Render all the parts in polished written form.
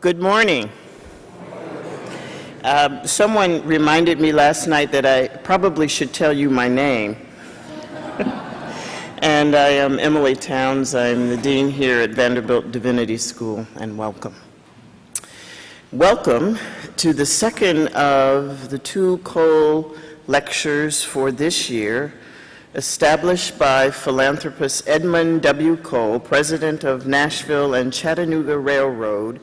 Good morning. Someone reminded me last night that I probably should tell you my name. And I am Emily Towns. I'm the dean here at Vanderbilt Divinity School, and welcome. Welcome to the second of the two Cole lectures for this year, established by philanthropist Edmund W. Cole, president of Nashville and Chattanooga Railroad,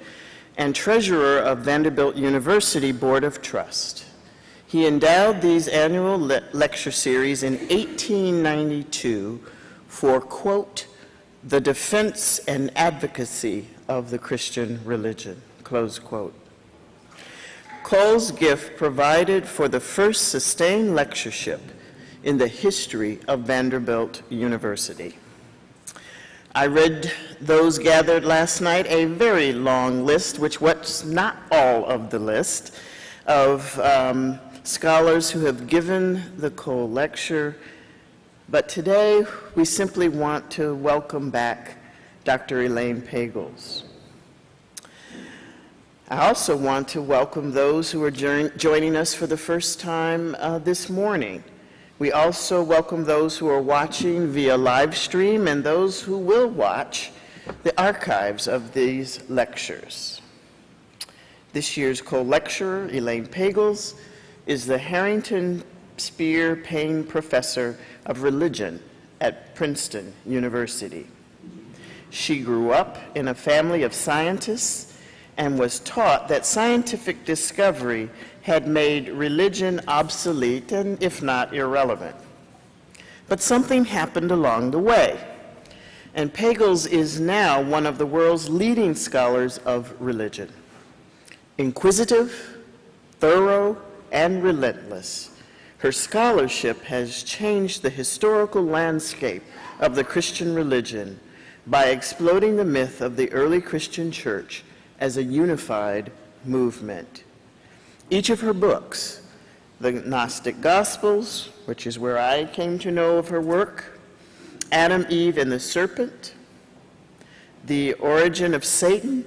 and treasurer of Vanderbilt University Board of Trust. He endowed these annual lecture series in 1892 for, quote, the defense and advocacy of the Christian religion, close quote. Cole's gift provided for the first sustained lectureship in the history of Vanderbilt University. I read those gathered last night, a very long list, which was not all of the list, of scholars who have given the Cole lecture. But today, we simply want to welcome back Dr. Elaine Pagels. I also want to welcome those who are joining us for the first time this morning. We also welcome those who are watching via live stream and those who will watch the archives of these lectures. This year's co-lecturer, Elaine Pagels, is the Harrington Spear Payne Professor of Religion at Princeton University. She grew up in a family of scientists and was taught that scientific discovery had made religion obsolete and, if not, irrelevant. But something happened along the way, and Pagels is now one of the world's leading scholars of religion. Inquisitive, thorough, and relentless, her scholarship has changed the historical landscape of the Christian religion by exploding the myth of the early Christian church as a unified movement. Each of her books, the Gnostic Gospels, which is where I came to know of her work, Adam, Eve, and the Serpent, The Origin of Satan,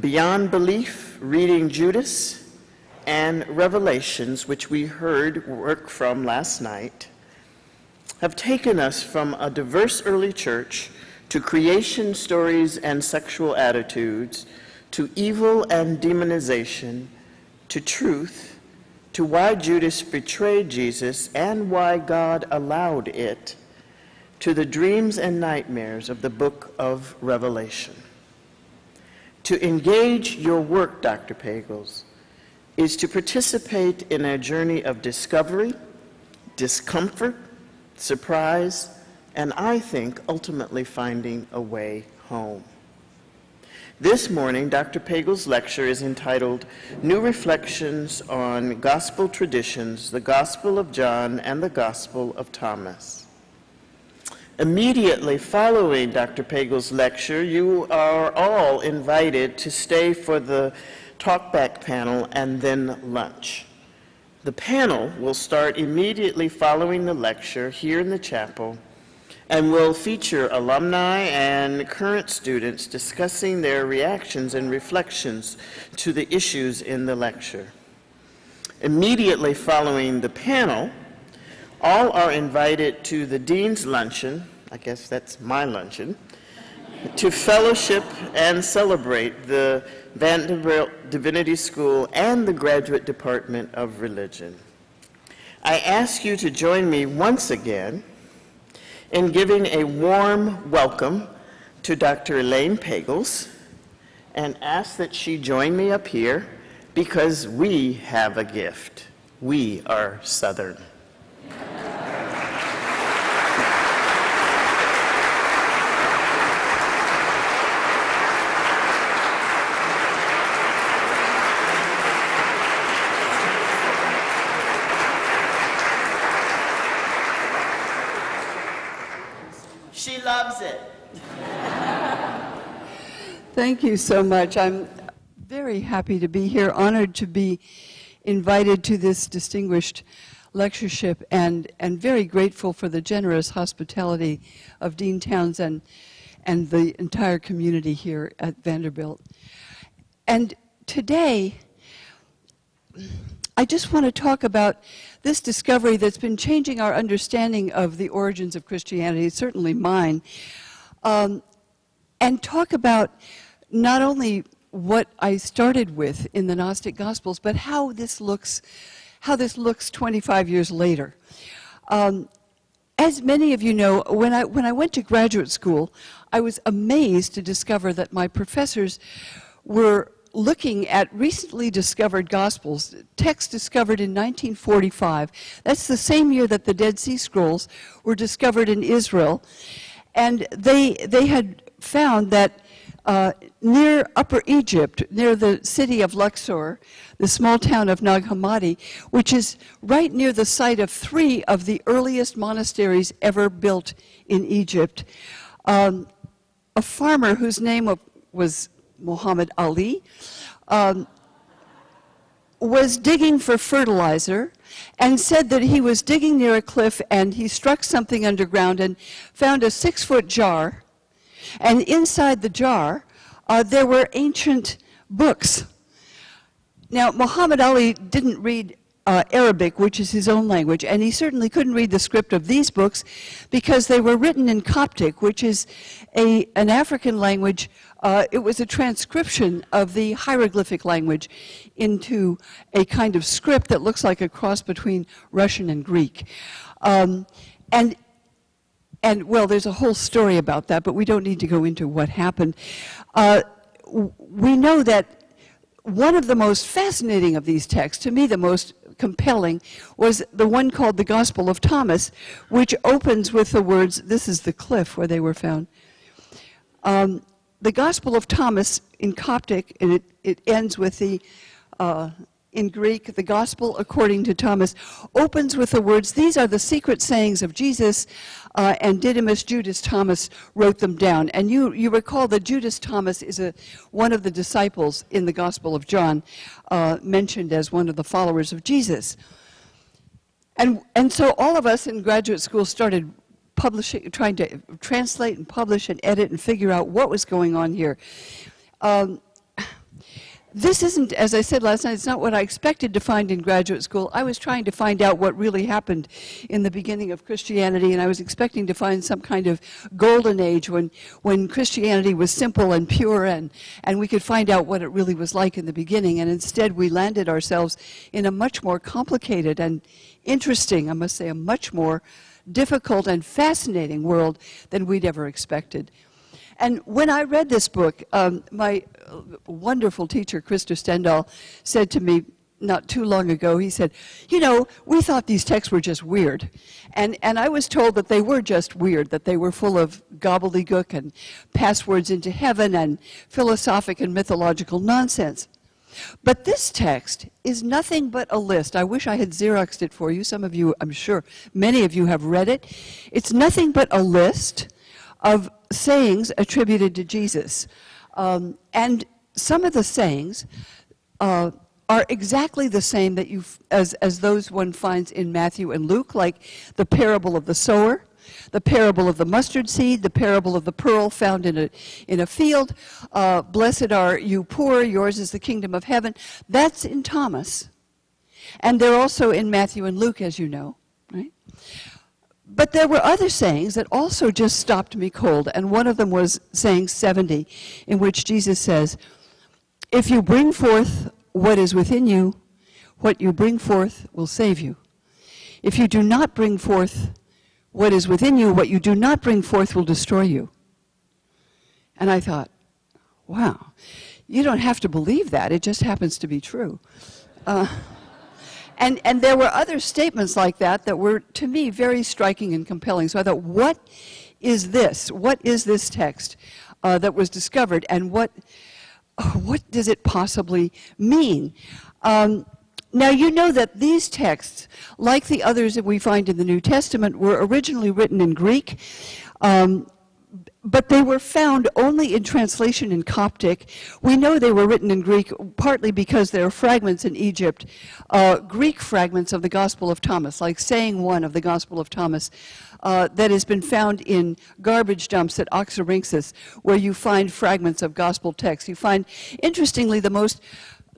Beyond Belief, Reading Judas, and Revelations, which we heard work from last night, have taken us from a diverse early church to creation stories and sexual attitudes, to evil and demonization, to truth, to why Judas betrayed Jesus and why God allowed it, to the dreams and nightmares of the book of Revelation. To engage your work, Dr. Pagels, is to participate in a journey of discovery, discomfort, surprise, and I think ultimately finding a way home. This morning, Dr. Pagels' lecture is entitled New Reflections on Gospel Traditions, the Gospel of John and the Gospel of Thomas. Immediately following Dr. Pagels' lecture, you are all invited to stay for the talkback panel and then lunch. The panel will start immediately following the lecture here in the chapel and will feature alumni and current students discussing their reactions and reflections to the issues in the lecture. Immediately following the panel, all are invited to the Dean's Luncheon, I guess that's my luncheon, to fellowship and celebrate the Vanderbilt Divinity School and the Graduate Department of Religion. I ask you to join me once again in giving a warm welcome to Dr. Elaine Pagels and ask that she join me up here because we have a gift. We are Southern. She loves it. Thank you so much. I'm very happy to be here, honored to be invited to this distinguished lectureship, and very grateful for the generous hospitality of Dean Towns and the entire community here at Vanderbilt. And today, I just want to talk about this discovery that's been changing our understanding of the origins of Christianity, certainly mine, and talk about not only what I started with in the Gnostic Gospels, but how this looks 25 years later. As many of you know, when I went to graduate school, I was amazed to discover that my professors were looking at recently discovered Gospels, texts discovered in 1945. That's the same year that the Dead Sea Scrolls were discovered in Israel. And they had found that near Upper Egypt, near the city of Luxor, the small town of Nag Hammadi, which is right near the site of 3 of the earliest monasteries ever built in Egypt, a farmer whose name was Muhammad Ali, was digging for fertilizer and said that he was digging near a cliff and he struck something underground and found a 6-foot jar. And inside the jar, there were ancient books. Now, Muhammad Ali didn't read Arabic, which is his own language, and he certainly couldn't read the script of these books because they were written in Coptic, which is an African language. It was a transcription of the hieroglyphic language into a kind of script that looks like a cross between Russian and Greek. And well, there's a whole story about that, but we don't need to go into what happened. We know that one of the most fascinating of these texts, to me the most compelling, was the one called the Gospel of Thomas, which opens with the words, this is the cliff where they were found. The Gospel of Thomas in Coptic, and it ends with the, in Greek, the Gospel according to Thomas, opens with the words, these are the secret sayings of Jesus, and Didymus Judas Thomas wrote them down. And you recall that Judas Thomas is one of the disciples in the Gospel of John, mentioned as one of the followers of Jesus. And so all of us in graduate school started publishing, trying to translate and publish and edit and figure out what was going on here. This isn't, as I said last night, it's not what I expected to find in graduate school. I was trying to find out what really happened in the beginning of Christianity, and I was expecting to find some kind of golden age when Christianity was simple and pure, and we could find out what it really was like in the beginning. And instead, we landed ourselves in a much more complicated and interesting, I must say, a much more difficult and fascinating world than we'd ever expected. And when I read this book, my wonderful teacher, Krista Stendahl, said to me not too long ago, he said, you know, we thought these texts were just weird. And I was told that they were just weird, that they were full of gobbledygook and passwords into heaven and philosophic and mythological nonsense. But this text is nothing but a list. I wish I had Xeroxed it for you. Some of you, I'm sure, many of you have read it. It's nothing but a list of sayings attributed to Jesus. And some of the sayings are exactly the same that as those one finds in Matthew and Luke, like the parable of the sower, the parable of the mustard seed, the parable of the pearl found in a field. Blessed are you poor, yours is the kingdom of heaven. That's in Thomas. And they're also in Matthew and Luke, as you know, right? But there were other sayings that also just stopped me cold, and one of them was saying 70, in which Jesus says, if you bring forth what is within you, what you bring forth will save you. If you do not bring forth what is within you, what you do not bring forth will destroy you. And I thought, wow, you don't have to believe that, it just happens to be true. And there were other statements like that that were, to me, very striking and compelling. So I thought, what is this? What is this text that was discovered, and what does it possibly mean? Now, you know that these texts, like the others that we find in the New Testament, were originally written in Greek, but they were found only in translation in Coptic. We know they were written in Greek partly because there are fragments in Egypt, Greek fragments of the Gospel of Thomas, like saying 1 of the Gospel of Thomas, that has been found in garbage dumps at Oxyrhynchus, where you find fragments of gospel texts. You find, interestingly, the most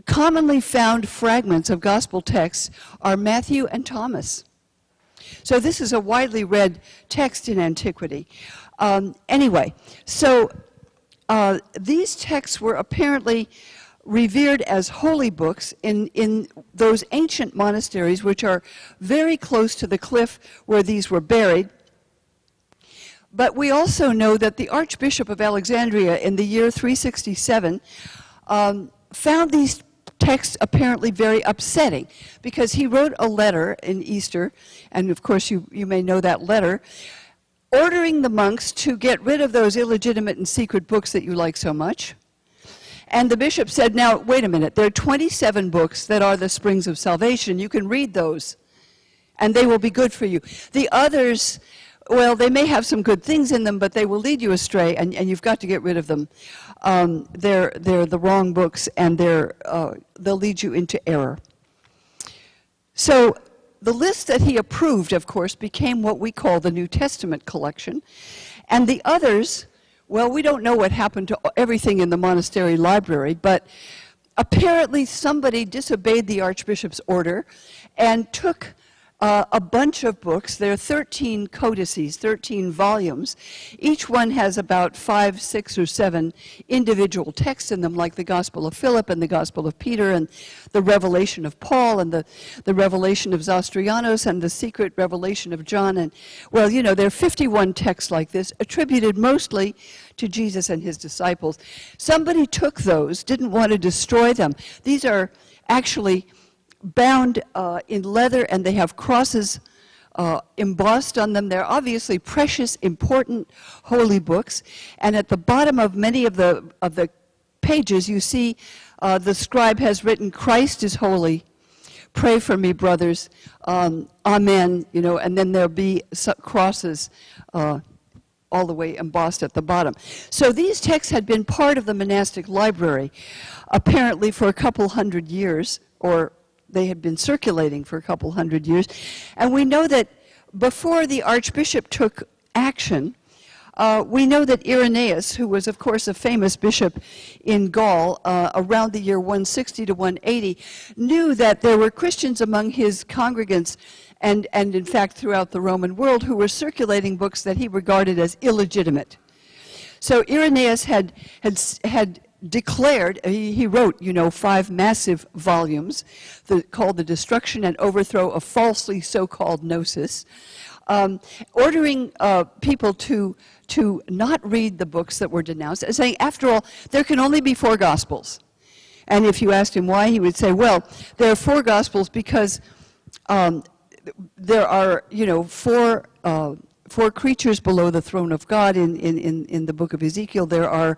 commonly found fragments of gospel texts are Matthew and Thomas. So this is a widely read text in antiquity. Anyway, so these texts were apparently revered as holy books in those ancient monasteries, which are very close to the cliff where these were buried. But we also know that the Archbishop of Alexandria in the year 367 found these texts apparently very upsetting, because he wrote a letter in Easter, and of course you may know that letter, ordering the monks to get rid of those illegitimate and secret books that you like so much. And the bishop said, now, wait a minute, there are 27 books that are the springs of salvation. You can read those, and they will be good for you. The others, well, they may have some good things in them, but they will lead you astray, and you've got to get rid of them. They're the wrong books, and they'll lead you into error. So the list that he approved, of course, became what we call the New Testament collection. And the others, well, we don't know what happened to everything in the monastery library, but apparently somebody disobeyed the Archbishop's order and took a bunch of books. There are 13 codices, 13 volumes. Each one has about 5, 6, or 7 individual texts in them, like the Gospel of Philip and the Gospel of Peter and the Revelation of Paul and the Revelation of Zostrianos and the secret revelation of John. And, well, you know, there are 51 texts like this, attributed mostly to Jesus and his disciples. Somebody took those, didn't want to destroy them. These are actually bound in leather, and they have crosses embossed on them. They're obviously precious, important, holy books. And at the bottom of many of the pages, you see the scribe has written, "Christ is holy. Pray for me, brothers. Amen." You know, and then there'll be crosses all the way embossed at the bottom. So these texts had been part of the monastic library, apparently for a couple hundred years, or they had been circulating for a couple hundred years. And we know that before the Archbishop took action, we know that Irenaeus, who was, of course, a famous bishop in Gaul around the year 160 to 180, knew that there were Christians among his congregants and in fact throughout the Roman world who were circulating books that he regarded as illegitimate. So Irenaeus had declared, he wrote, 5 massive volumes called The Destruction and Overthrow of Falsely So-Called Gnosis, ordering people to not read the books that were denounced, and saying, after all, there can only be 4 Gospels. And if you asked him why, he would say, well, there are 4 Gospels because there are, 4 creatures below the throne of God in the book of Ezekiel. There are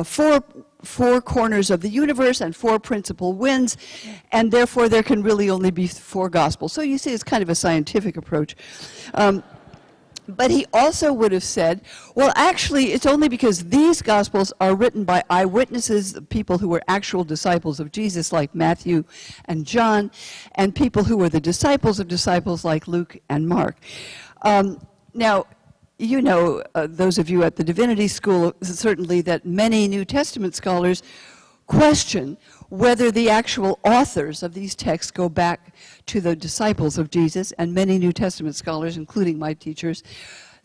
four corners of the universe and 4 principal winds, and therefore there can really only be 4 Gospels. So you see, it's kind of a scientific approach. But he also would have said, well, actually, it's only because these Gospels are written by eyewitnesses, people who were actual disciples of Jesus, like Matthew and John, and people who were the disciples of disciples, like Luke and Mark. Now, those of you at the Divinity School, certainly that many New Testament scholars question whether the actual authors of these texts go back to the disciples of Jesus, and many New Testament scholars, including my teachers,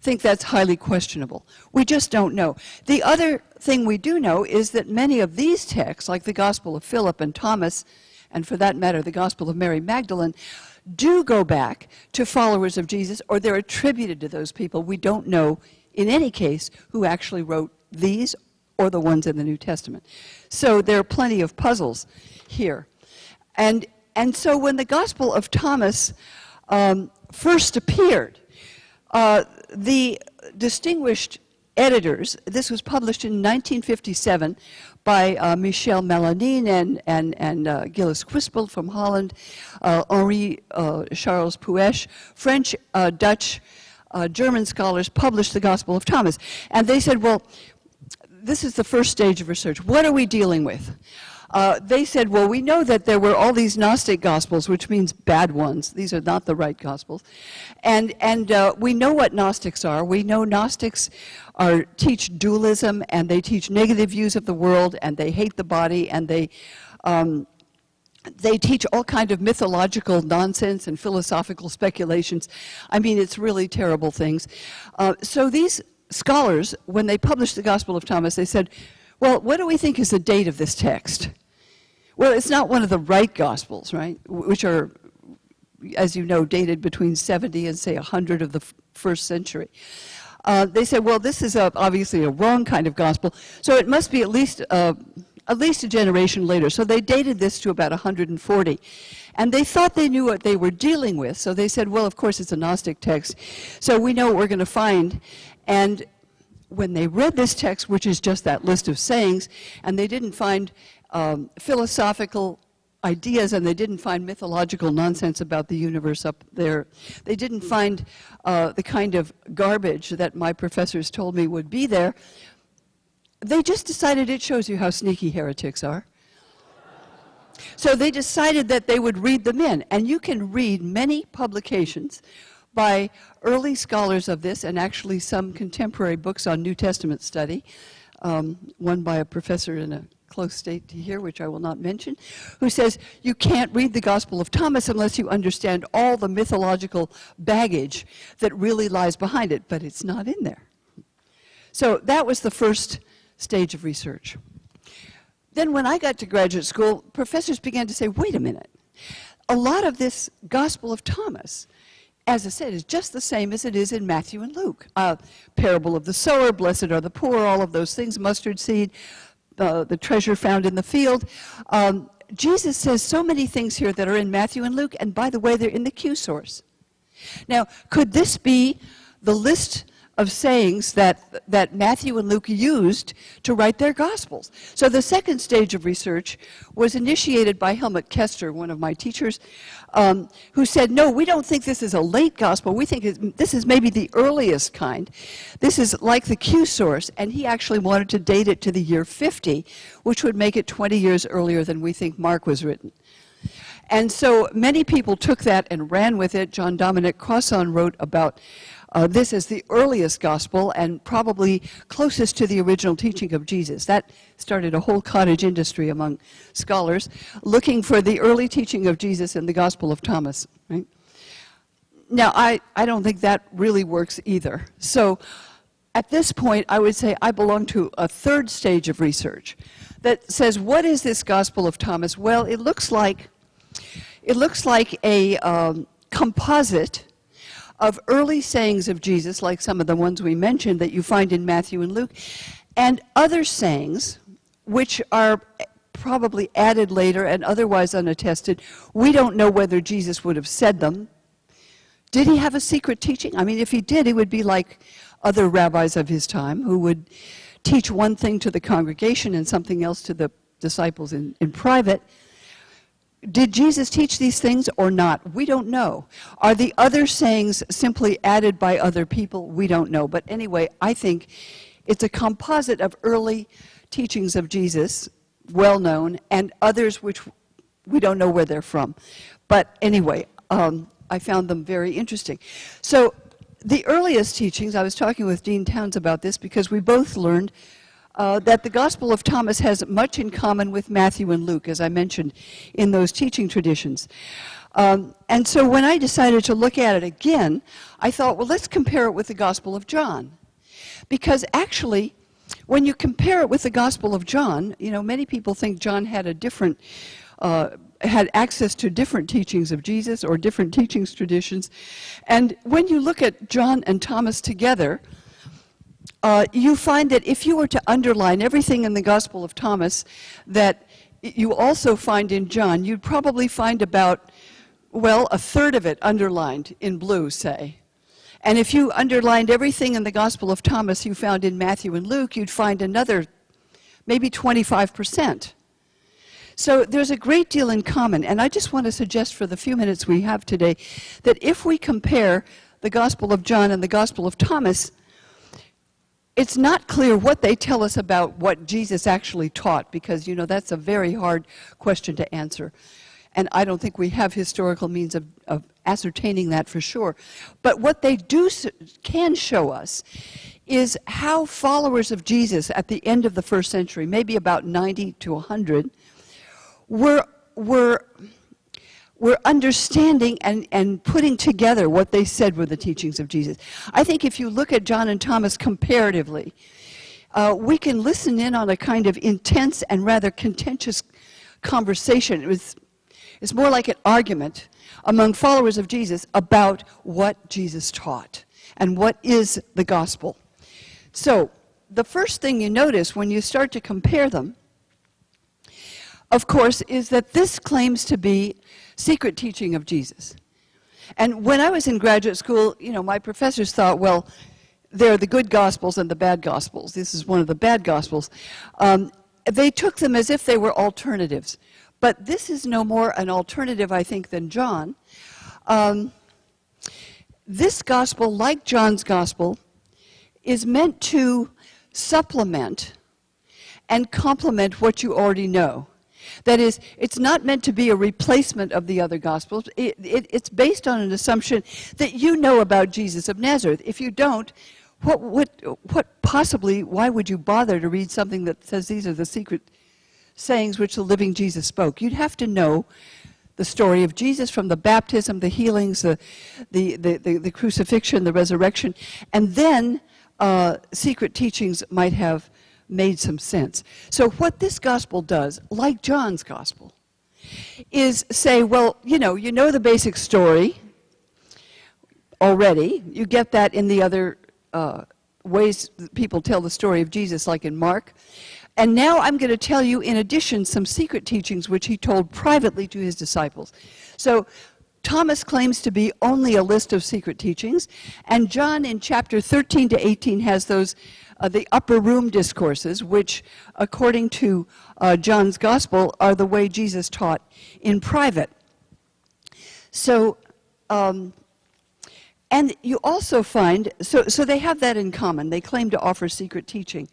think that's highly questionable. We just don't know. The other thing we do know is that many of these texts, like the Gospel of Philip and Thomas, and for that matter, the Gospel of Mary Magdalene, do go back to followers of Jesus, or they're attributed to those people. We don't know, in any case, who actually wrote these or the ones in the New Testament. So there are plenty of puzzles here. And so when the Gospel of Thomas first appeared, the distinguished editors, this was published in 1957 by Michel Malanin and Gilles Quispel from Holland, Henri Charles Puech, French, Dutch, German scholars published the Gospel of Thomas. And they said, well, this is the first stage of research. What are we dealing with? They said, well, we know that there were all these Gnostic Gospels, which means bad ones. These are not the right Gospels. And we know what Gnostics are. We know Gnostics teach dualism, and they teach negative views of the world, and they hate the body, and they teach all kind of mythological nonsense and philosophical speculations. I mean, it's really terrible things. So these scholars, when they published the Gospel of Thomas, they said, well, what do we think is the date of this text? Well, it's not one of the right Gospels, right, which are, as you know, dated between 70 and, say, 100 of the first century. They said, well, this is obviously a wrong kind of Gospel, so it must be at least a generation later. So they dated this to about 140. And they thought they knew what they were dealing with, so they said, well, of course, it's a Gnostic text, so we know what we're going to find. And when they read this text, which is just that list of sayings, and they didn't find philosophical ideas, and they didn't find mythological nonsense about the universe up there, they didn't find the kind of garbage that my professors told me would be there, they just decided, it shows you how sneaky heretics are. So they decided that they would read them in. And you can read many publications by early scholars of this, and actually some contemporary books on New Testament study, one by a professor in a close state to here, which I will not mention, who says you can't read the Gospel of Thomas unless you understand all the mythological baggage that really lies behind it, but it's not in there. So that was the first stage of research. Then when I got to graduate school, professors began to say, wait a minute, a lot of this Gospel of Thomas, as I said, is just the same as it is in Matthew and Luke. Parable of the sower, blessed are the poor, all of those things, mustard seed, the treasure found in the field. Jesus says so many things here that are in Matthew and Luke, and by the way, they're in the Q source. Now, could this be the list of sayings that Matthew and Luke used to write their Gospels? So the second stage of research was initiated by Helmut Kester, one of my teachers, who said, no, we don't think this is a late Gospel. We think this is maybe the earliest kind. This is like the Q source, and he actually wanted to date it to the year 50, which would make it 20 years earlier than we think Mark was written. And so many people took that and ran with it. John Dominic Crossan wrote about this as the earliest gospel and probably closest to the original teaching of Jesus. That started a whole cottage industry among scholars looking for the early teaching of Jesus in the Gospel of Thomas. Right? Now, I don't think that really works either. So at this point, I would say I belong to a third stage of research that says, what is this Gospel of Thomas? Well, it looks like a composite of early sayings of Jesus, like some of the ones we mentioned that you find in Matthew and Luke, and other sayings which are probably added later and otherwise unattested. We don't know whether Jesus would have said them. Did he have a secret teaching? I mean, if he did, he would be like other rabbis of his time who would teach one thing to the congregation and something else to the disciples in private. Did Jesus teach these things or not? We don't know. Are the other sayings simply added by other people? We don't know. But anyway, I think it's a composite of early teachings of Jesus, well known, and others which we don't know where they're from. But anyway, I found them very interesting. So the earliest teachings, I was talking with Dean Towns about this because we both learned that the Gospel of Thomas has much in common with Matthew and Luke, as I mentioned, in those teaching traditions. And so when I decided to look at it again, I thought, well, let's compare it with the Gospel of John. Because actually, when you compare it with the Gospel of John, you know, many people think John had a different, had access to different teachings of Jesus or different teachings traditions. And when you look at John and Thomas together, you find that if you were to underline everything in the Gospel of Thomas that you also find in John, you'd probably find about, well, a third of it underlined in blue, say. And if you underlined everything in the Gospel of Thomas you found in Matthew and Luke, you'd find another maybe 25%. So there's a great deal in common. And I just want to suggest for the few minutes we have today that if we compare the Gospel of John and the Gospel of Thomas, it's not clear what they tell us about what Jesus actually taught, because, that's a very hard question to answer. And I don't think we have historical means of ascertaining that for sure. But what they can show us is how followers of Jesus at the end of the first century, maybe about 90 to 100, were understanding and putting together what they said were the teachings of Jesus. I think if you look at John and Thomas comparatively, we can listen in on a kind of intense and rather contentious conversation. It's more like an argument among followers of Jesus about what Jesus taught and what is the gospel. So the first thing you notice when you start to compare them, of course, is that this claims to be secret teaching of Jesus. And when I was in graduate school, my professors thought, well, there are the good gospels and the bad gospels. This is one of the bad gospels. They took them as if they were alternatives. But this is no more an alternative, I think, than John. This gospel, like John's gospel, is meant to supplement and complement what you already know. That is, it's not meant to be a replacement of the other gospels. It's based on an assumption that you know about Jesus of Nazareth. If you don't, what possibly, why would you bother to read something that says these are the secret sayings which the living Jesus spoke? You'd have to know the story of Jesus from the baptism, the healings, the crucifixion, the resurrection, and then secret teachings might have made some sense. So what this gospel does, like John's gospel, is say, well, you know the basic story already. You get that in the other ways that people tell the story of Jesus, like in Mark. And now I'm going to tell you, in addition, some secret teachings which he told privately to his disciples. So Thomas claims to be only a list of secret teachings, and John in chapter 13 to 18 has those the upper room discourses, which, according to John's gospel, are the way Jesus taught in private. So, and you also find, so they have that in common. They claim to offer secret teaching.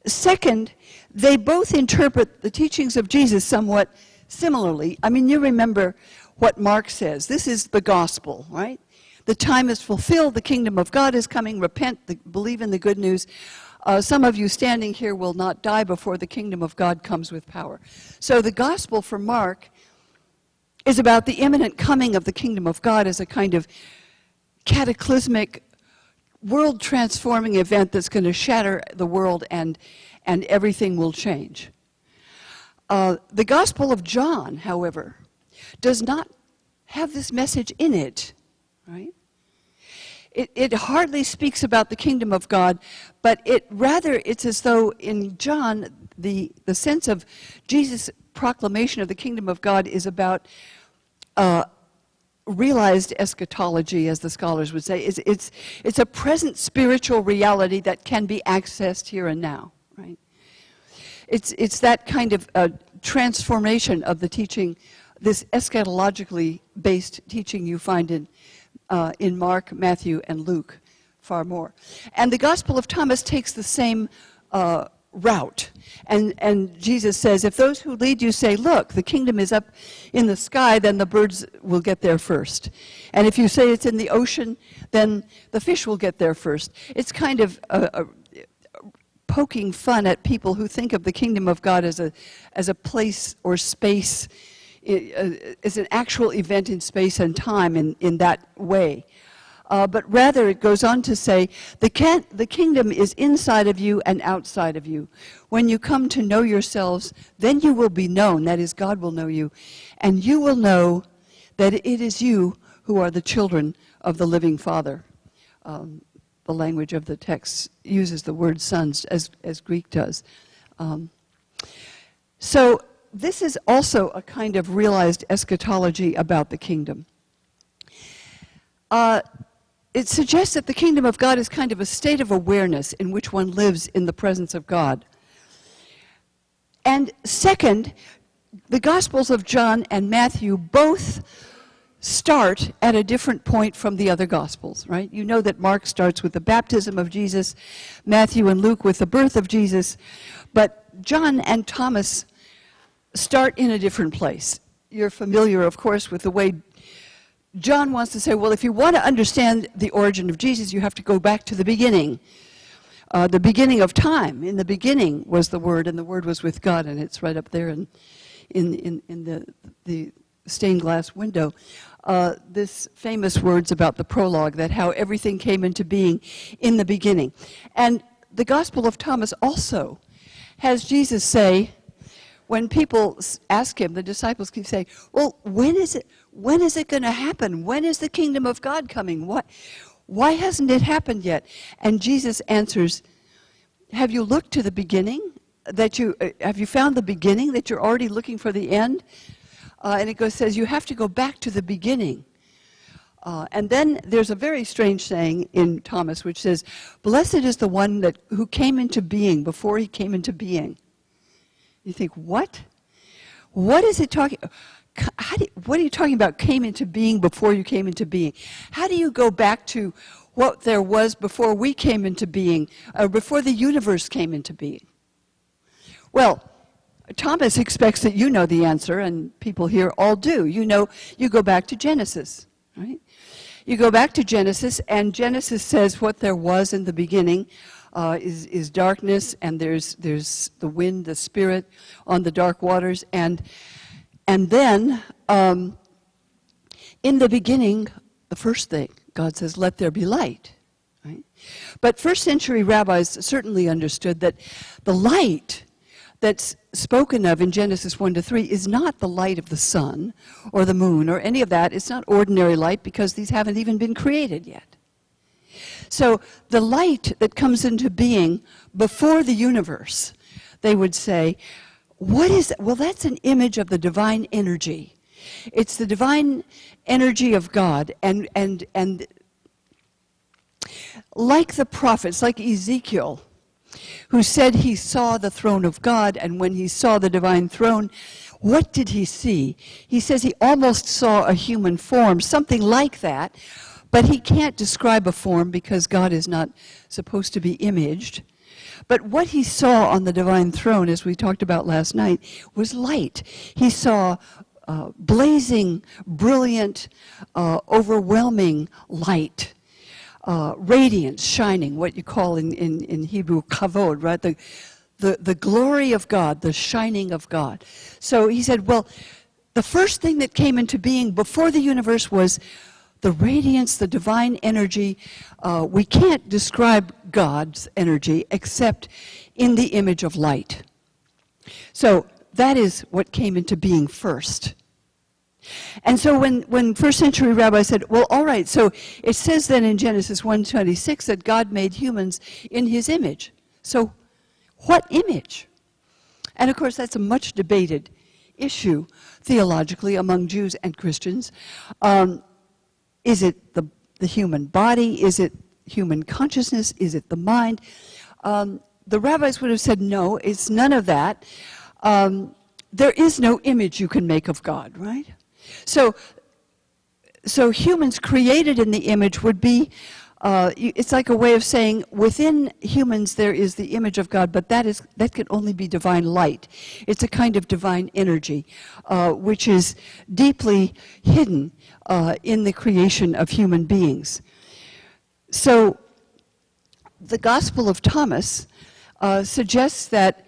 Second, they both interpret the teachings of Jesus somewhat similarly. I mean, you remember what Mark says. This is the gospel, right? The time is fulfilled. The kingdom of God is coming. Repent, believe in the good news. Some of you standing here will not die before the kingdom of God comes with power. So the gospel for Mark is about the imminent coming of the kingdom of God as a kind of cataclysmic, world-transforming event that's going to shatter the world and everything will change. The Gospel of John, however, does not have this message in it, right? It hardly speaks about the kingdom of God, but it's as though in John, the sense of Jesus' proclamation of the kingdom of God is about realized eschatology, as the scholars would say. It's a present spiritual reality that can be accessed here and now, right? It's that kind of transformation of the teaching, this eschatologically based teaching you find in Mark, Matthew, and Luke far more. And the Gospel of Thomas takes the same route. And Jesus says, if those who lead you say, look, the kingdom is up in the sky, then the birds will get there first. And if you say it's in the ocean, then the fish will get there first. It's kind of poking fun at people who think of the kingdom of God as a place or space, as an actual event in space and time in that way. But rather it goes on to say, the kingdom is inside of you and outside of you. When you come to know yourselves, then you will be known, that is, God will know you, and you will know that it is you who are the children of the living Father. The language of the text uses the word sons, as Greek does. So this is also a kind of realized eschatology about the kingdom. It suggests that the kingdom of God is kind of a state of awareness in which one lives in the presence of God. And second, the Gospels of John and Matthew both start at a different point from the other Gospels, right? You know that Mark starts with the baptism of Jesus, Matthew and Luke with the birth of Jesus, but John and Thomas start in a different place. You're familiar, of course, with the way John wants to say, well, if you want to understand the origin of Jesus, you have to go back to the beginning of time. In the beginning was the Word, and the Word was with God, and it's right up there in the stained glass window. This famous words about the prologue, that how everything came into being in the beginning. And the Gospel of Thomas also has Jesus say, when people ask him, the disciples keep saying, well, when is it going to happen? When is the kingdom of God coming? Why hasn't it happened yet? And Jesus answers, have you looked to the beginning? Have you found the beginning, that you're already looking for the end? And it says you have to go back to the beginning. And then there's a very strange saying in Thomas which says, blessed is the one who came into being before he came into being. You think, what? What is it talking? What are you talking about? Came into being before you came into being? How do you go back to what there was before we came into being, or before the universe came into being? Well, Thomas expects that you know the answer, and people here all do. You know, you go back to Genesis, right? You go back to Genesis, and Genesis says what there was in the beginning is darkness, and there's the wind, the spirit on the dark waters, and then in the beginning, the first thing, God says, let there be light. Right? But first century rabbis certainly understood that the light that's spoken of in Genesis 1-3 is not the light of the sun or the moon or any of that. It's not ordinary light, because these haven't even been created yet. So the light that comes into being before the universe, they would say, what is it? Well, that's an image of the divine energy. It's the divine energy of God, and like the prophets, like Ezekiel, who said he saw the throne of God, and when he saw the divine throne, what did he see? He says he almost saw a human form, something like that, but he can't describe a form because God is not supposed to be imaged. But what he saw on the divine throne, as we talked about last night, was light. He saw blazing, brilliant, overwhelming light. Radiance, shining, what you call in Hebrew kavod, right? The glory of God, the shining of God. So he said, well, the first thing that came into being before the universe was the radiance, the divine energy. We can't describe God's energy except in the image of light. So that is what came into being first. And so when first century rabbis said, well, all right, so it says then in Genesis 1:26 that God made humans in his image. So what image? And of course, that's a much debated issue theologically among Jews and Christians. Is it the human body? Is it human consciousness? Is it the mind? The rabbis would have said, no, it's none of that. There is no image you can make of God, right? So humans created in the image would be, it's like a way of saying within humans there is the image of God, but that can only be divine light. It's a kind of divine energy, which is deeply hidden in the creation of human beings. So the Gospel of Thomas suggests that,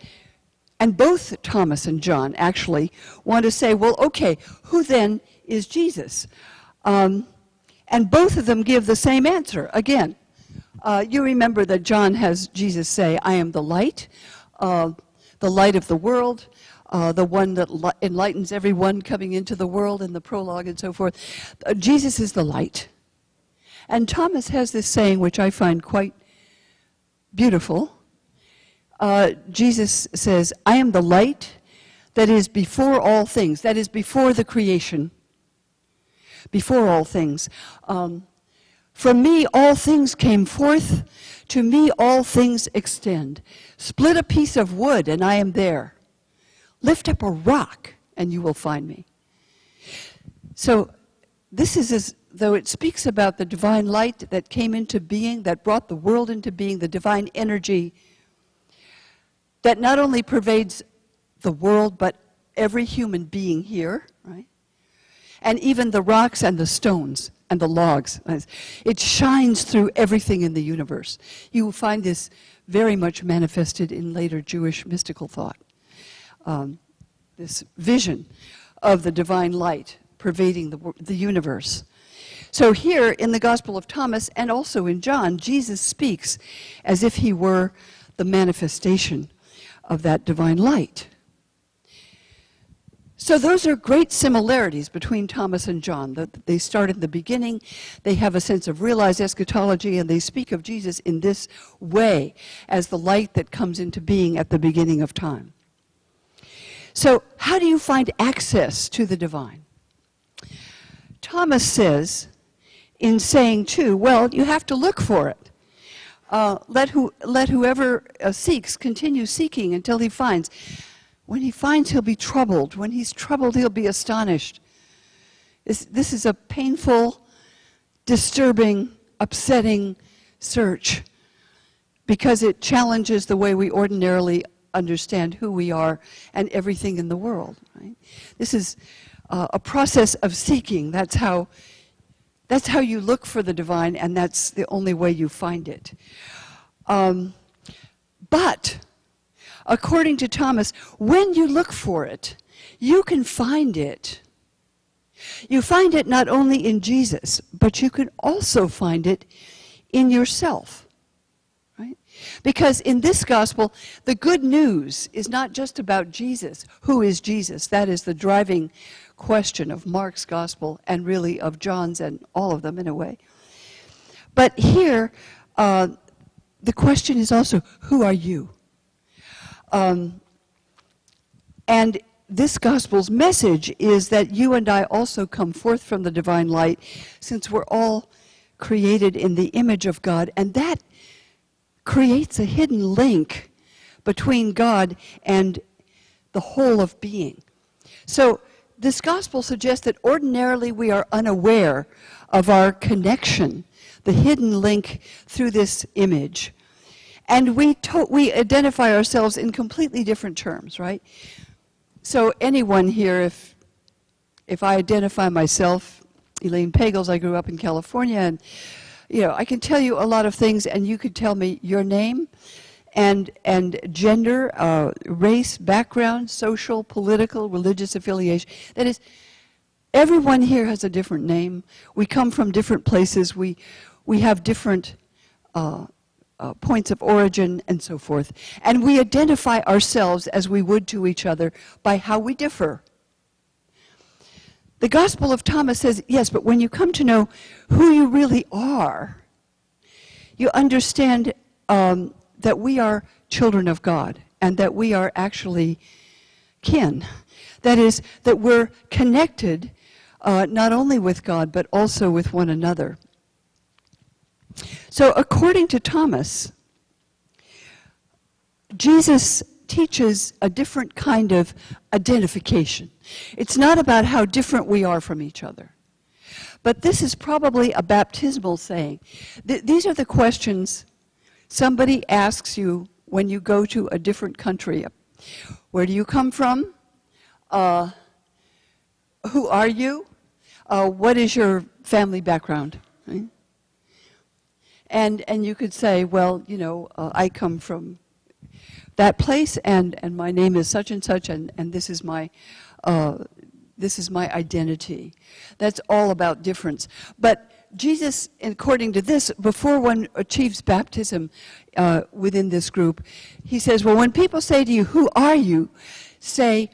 and both Thomas and John actually want to say, well, okay, who then is Jesus? And both of them give the same answer. Again, you remember that John has Jesus say, I am the light of the world, the one that enlightens everyone coming into the world, in the prologue and so forth. Jesus is the light. And Thomas has this saying, which I find quite beautiful. Jesus says, I am the light that is before all things, that is before the creation, before all things. From me all things came forth, to me all things extend. Split a piece of wood and I am there. Lift up a rock and you will find me. So this is as though it speaks about the divine light that came into being, that brought the world into being, the divine energy that not only pervades the world, but every human being here, right? And even the rocks and the stones and the logs. It shines through everything in the universe. You will find this very much manifested in later Jewish mystical thought. This vision of the divine light pervading the universe. So here in the Gospel of Thomas and also in John, Jesus speaks as if he were the manifestation of that divine light. So those are great similarities between Thomas and John. They start in the beginning, they have a sense of realized eschatology, and they speak of Jesus in this way as the light that comes into being at the beginning of time. So how do you find access to the divine? Thomas says, in saying too, well, you have to look for it. Let whoever seeks continue seeking until he finds. When he finds, he'll be troubled. When he's troubled, he'll be astonished. This is a painful, disturbing, upsetting search because it challenges the way we ordinarily understand who we are and everything in the world. Right? This is a process of seeking. That's how you look for the divine, and that's the only way you find it. But according to Thomas, when you look for it, you can find it. You find it not only in Jesus, but you can also find it in yourself. Right? Because in this gospel, the good news is not just about Jesus. Who is Jesus? That is the driving question of Mark's gospel and really of John's and all of them in a way. But here, the question is also, who are you? And this gospel's message is that you and I also come forth from the divine light, since we're all created in the image of God, and that creates a hidden link between God and the whole of being. So this gospel suggests that ordinarily we are unaware of our connection, the hidden link through this image. And we identify ourselves in completely different terms, right? So anyone here, if I identify myself, Elaine Pagels, I grew up in California, and I can tell you a lot of things, and you could tell me your name and gender, race, background, social, political, religious affiliation. That is, everyone here has a different name. We come from different places. We have different points of origin and so forth. And we identify ourselves as we would to each other by how we differ. The Gospel of Thomas says, yes, but when you come to know who you really are, you understand that we are children of God and that we are actually kin. That is, that we're connected not only with God, but also with one another. So according to Thomas, Jesus teaches a different kind of identification. It's not about how different we are from each other. But this is probably a baptismal saying. These are the questions somebody asks you when you go to a different country. Where do you come from? Who are you? What is your family background? Right? And you could say, well, I come from that place, and my name is such and such, and this is my identity. That's all about difference. But Jesus, according to this, before one achieves baptism within this group, he says, well, when people say to you, who are you? Say,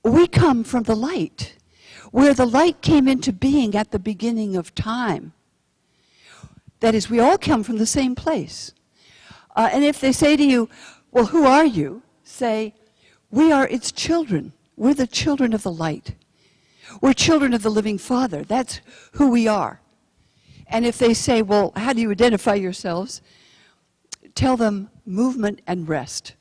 we come from the light, where the light came into being at the beginning of time. That is, we all come from the same place. And if they say to you, well, who are you? Say, we are its children. We're the children of the light. We're children of the living Father. That's who we are. And if they say, well, how do you identify yourselves? Tell them movement and rest.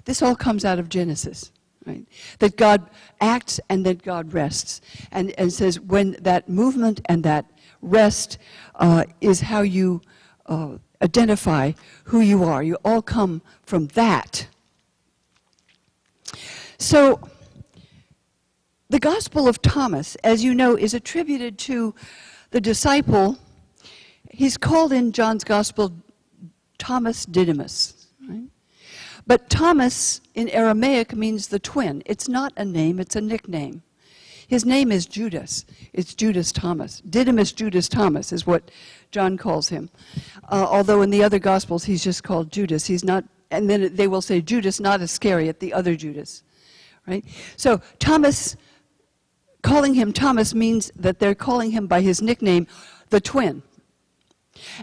This all comes out of Genesis. right? That God acts and that God rests. And says when that movement and that rest is how you identify who you are. You all come from that. So, the Gospel of Thomas, as you know, is attributed to the disciple. He's called in John's Gospel Thomas Didymus. Right? But Thomas in Aramaic means the twin. It's not a name, it's a nickname. His name is Judas. It's Judas Thomas. Didymus Judas Thomas is what John calls him. Although in the other Gospels he's just called Judas. He's not, and then they will say Judas, not Iscariot, the other Judas. Right? So Thomas, calling him Thomas means that they're calling him by his nickname, the twin.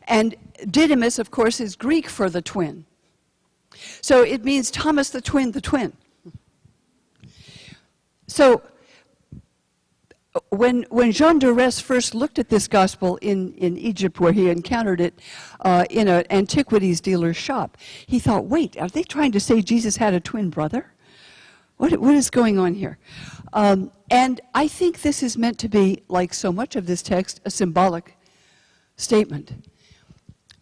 And Didymus, of course, is Greek for the twin. So it means Thomas the twin, the twin. So when Jean de Rest first looked at this gospel in Egypt, where he encountered it in an antiquities dealer's shop, he thought, wait, are they trying to say Jesus had a twin brother? What is going on here? And I think this is meant to be, like so much of this text, a symbolic statement,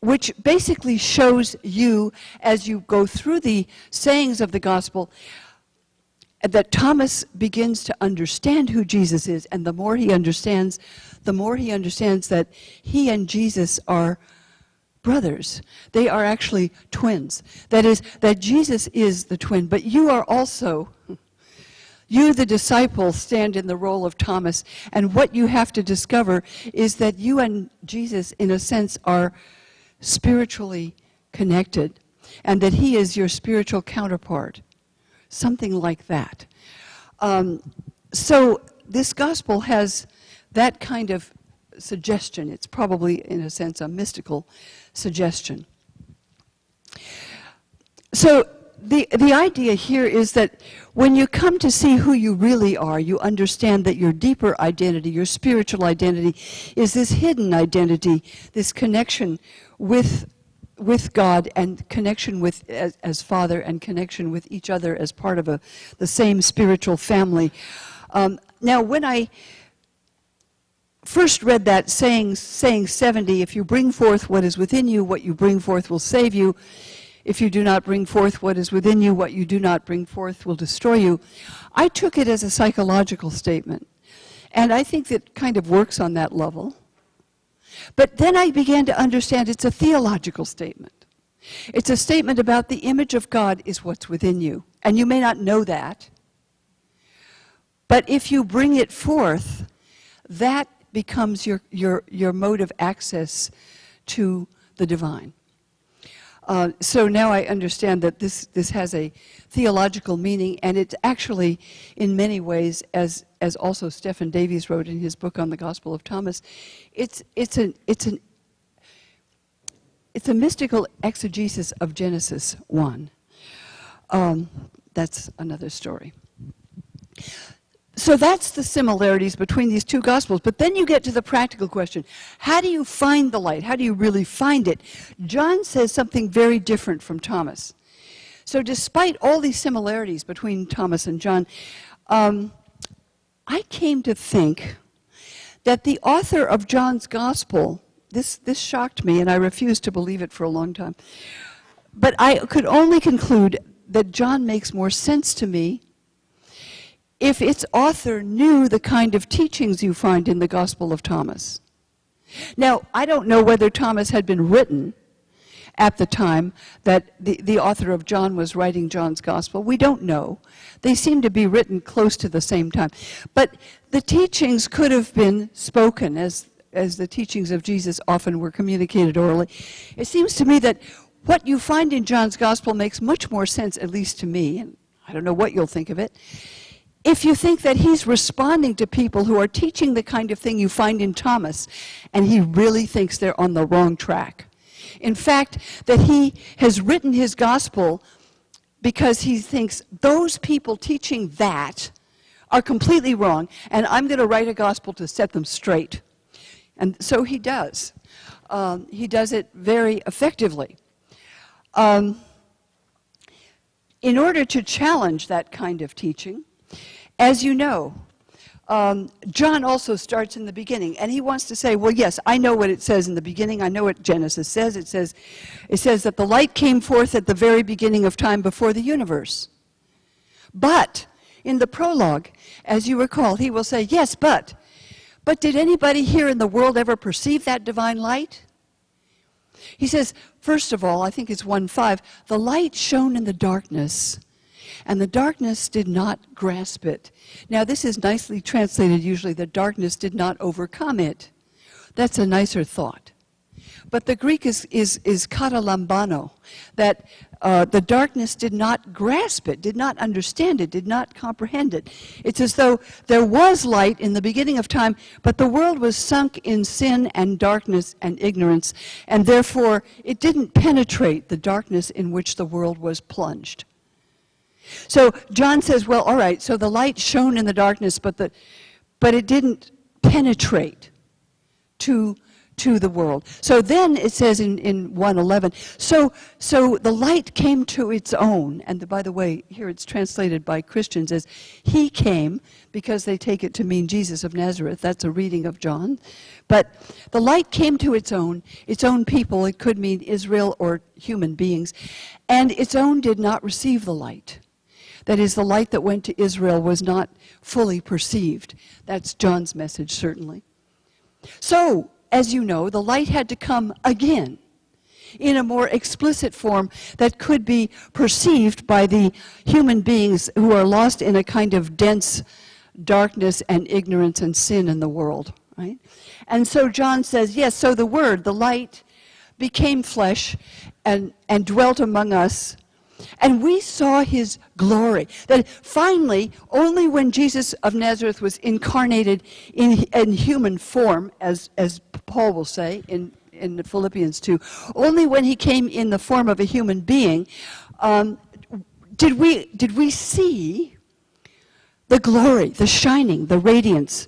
which basically shows you, as you go through the sayings of the gospel, that Thomas begins to understand who Jesus is, and the more he understands that he and Jesus are brothers. They are actually twins. That is, that Jesus is the twin, but you are also, you the disciple stand in the role of Thomas, and what you have to discover is that you and Jesus, in a sense, are spiritually connected, and that he is your spiritual counterpart. Something like that. So this gospel has that kind of suggestion. It's probably, in a sense, a mystical suggestion. So the idea here is that when you come to see who you really are, you understand that your deeper identity, your spiritual identity, is this hidden identity, this connection with God and connection with as Father and connection with each other as part of the same spiritual family. Now, when I first read that saying 70, if you bring forth what is within you, what you bring forth will save you. If you do not bring forth what is within you, what you do not bring forth will destroy you. I took it as a psychological statement. And I think that kind of works on that level. But then I began to understand it's a theological statement. It's a statement about the image of God is what's within you. And you may not know that. But if you bring it forth, that becomes your mode of access to the divine. So now I understand that this has a theological meaning, and it's actually, in many ways, as also Stephen Davies wrote in his book on the Gospel of Thomas, it's a mystical exegesis of Genesis 1. That's another story. So that's the similarities between these two Gospels. But then you get to the practical question. How do you find the light? How do you really find it? John says something very different from Thomas. So despite all these similarities between Thomas and John, I came to think that the author of John's Gospel, this shocked me, and I refused to believe it for a long time, but I could only conclude that John makes more sense to me if its author knew the kind of teachings you find in the Gospel of Thomas. Now, I don't know whether Thomas had been written at the time that the author of John was writing John's Gospel. We don't know. They seem to be written close to the same time. But the teachings could have been spoken, as the teachings of Jesus often were communicated orally. It seems to me that what you find in John's Gospel makes much more sense, at least to me, and I don't know what you'll think of it, if you think that he's responding to people who are teaching the kind of thing you find in Thomas, and he really thinks they're on the wrong track. In fact, that he has written his gospel because he thinks those people teaching that are completely wrong, and I'm going to write a gospel to set them straight. And so he does. He does it very effectively. in order to challenge that kind of teaching, as you know, John also starts in the beginning, and he wants to say, well, yes, I know what it says in the beginning. I know what Genesis says. It says that the light came forth at the very beginning of time before the universe. But in the prologue, as you recall, he will say, yes, but did anybody here in the world ever perceive that divine light? He says, first of all, I think it's 1:5, the light shone in the darkness, and the darkness did not grasp it. Now, this is nicely translated usually, the darkness did not overcome it. That's a nicer thought. But the Greek is katalambano, that the darkness did not grasp it, did not understand it, did not comprehend it. It's as though there was light in the beginning of time, but the world was sunk in sin and darkness and ignorance, and therefore it didn't penetrate the darkness in which the world was plunged. So John says, well, all right, so the light shone in the darkness, but it didn't penetrate to the world. So then it says in 1:11, so the light came to its own, and by the way, here it's translated by Christians as he came, because they take it to mean Jesus of Nazareth. That's a reading of John. But the light came to its own people. It could mean Israel or human beings, and its own did not receive the light. That is, the light that went to Israel was not fully perceived. That's John's message, certainly. So, as you know, the light had to come again in a more explicit form that could be perceived by the human beings who are lost in a kind of dense darkness and ignorance and sin in the world, right? And so John says, yes, so the Word, the light, became flesh and dwelt among us, and we saw his glory. That finally, only when Jesus of Nazareth was incarnated in human form, as Paul will say in Philippians 2, only when he came in the form of a human being, did we see the glory, the shining, the radiance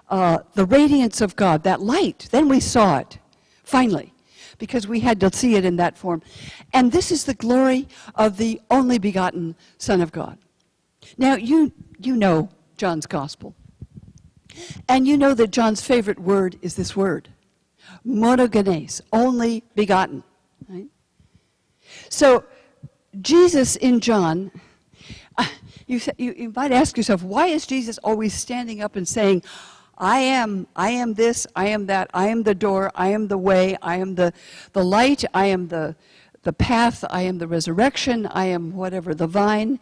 of God, that light. Then we saw it, finally, because we had to see it in that form. And this is the glory of the only begotten Son of God. Now, you know John's Gospel. And you know that John's favorite word is this word, monogenes, only begotten. Right? So, Jesus in John, you might ask yourself, why is Jesus always standing up and saying, I am this, I am that, I am the door, I am the way, I am the light, I am the path, I am the resurrection, I am whatever, the vine.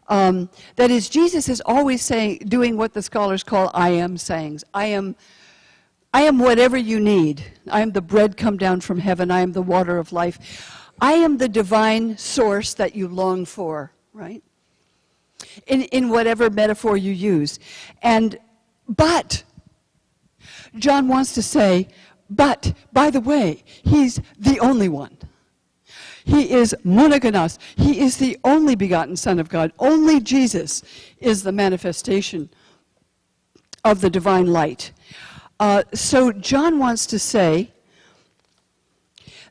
That is, Jesus is always doing what the scholars call I am sayings. I am whatever you need. I am the bread come down from heaven. I am the water of life. I am the divine source that you long for, right? In whatever metaphor you use. But John wants to say, but, by the way, he's the only one. He is monogenos. He is the only begotten Son of God. Only Jesus is the manifestation of the divine light. So John wants to say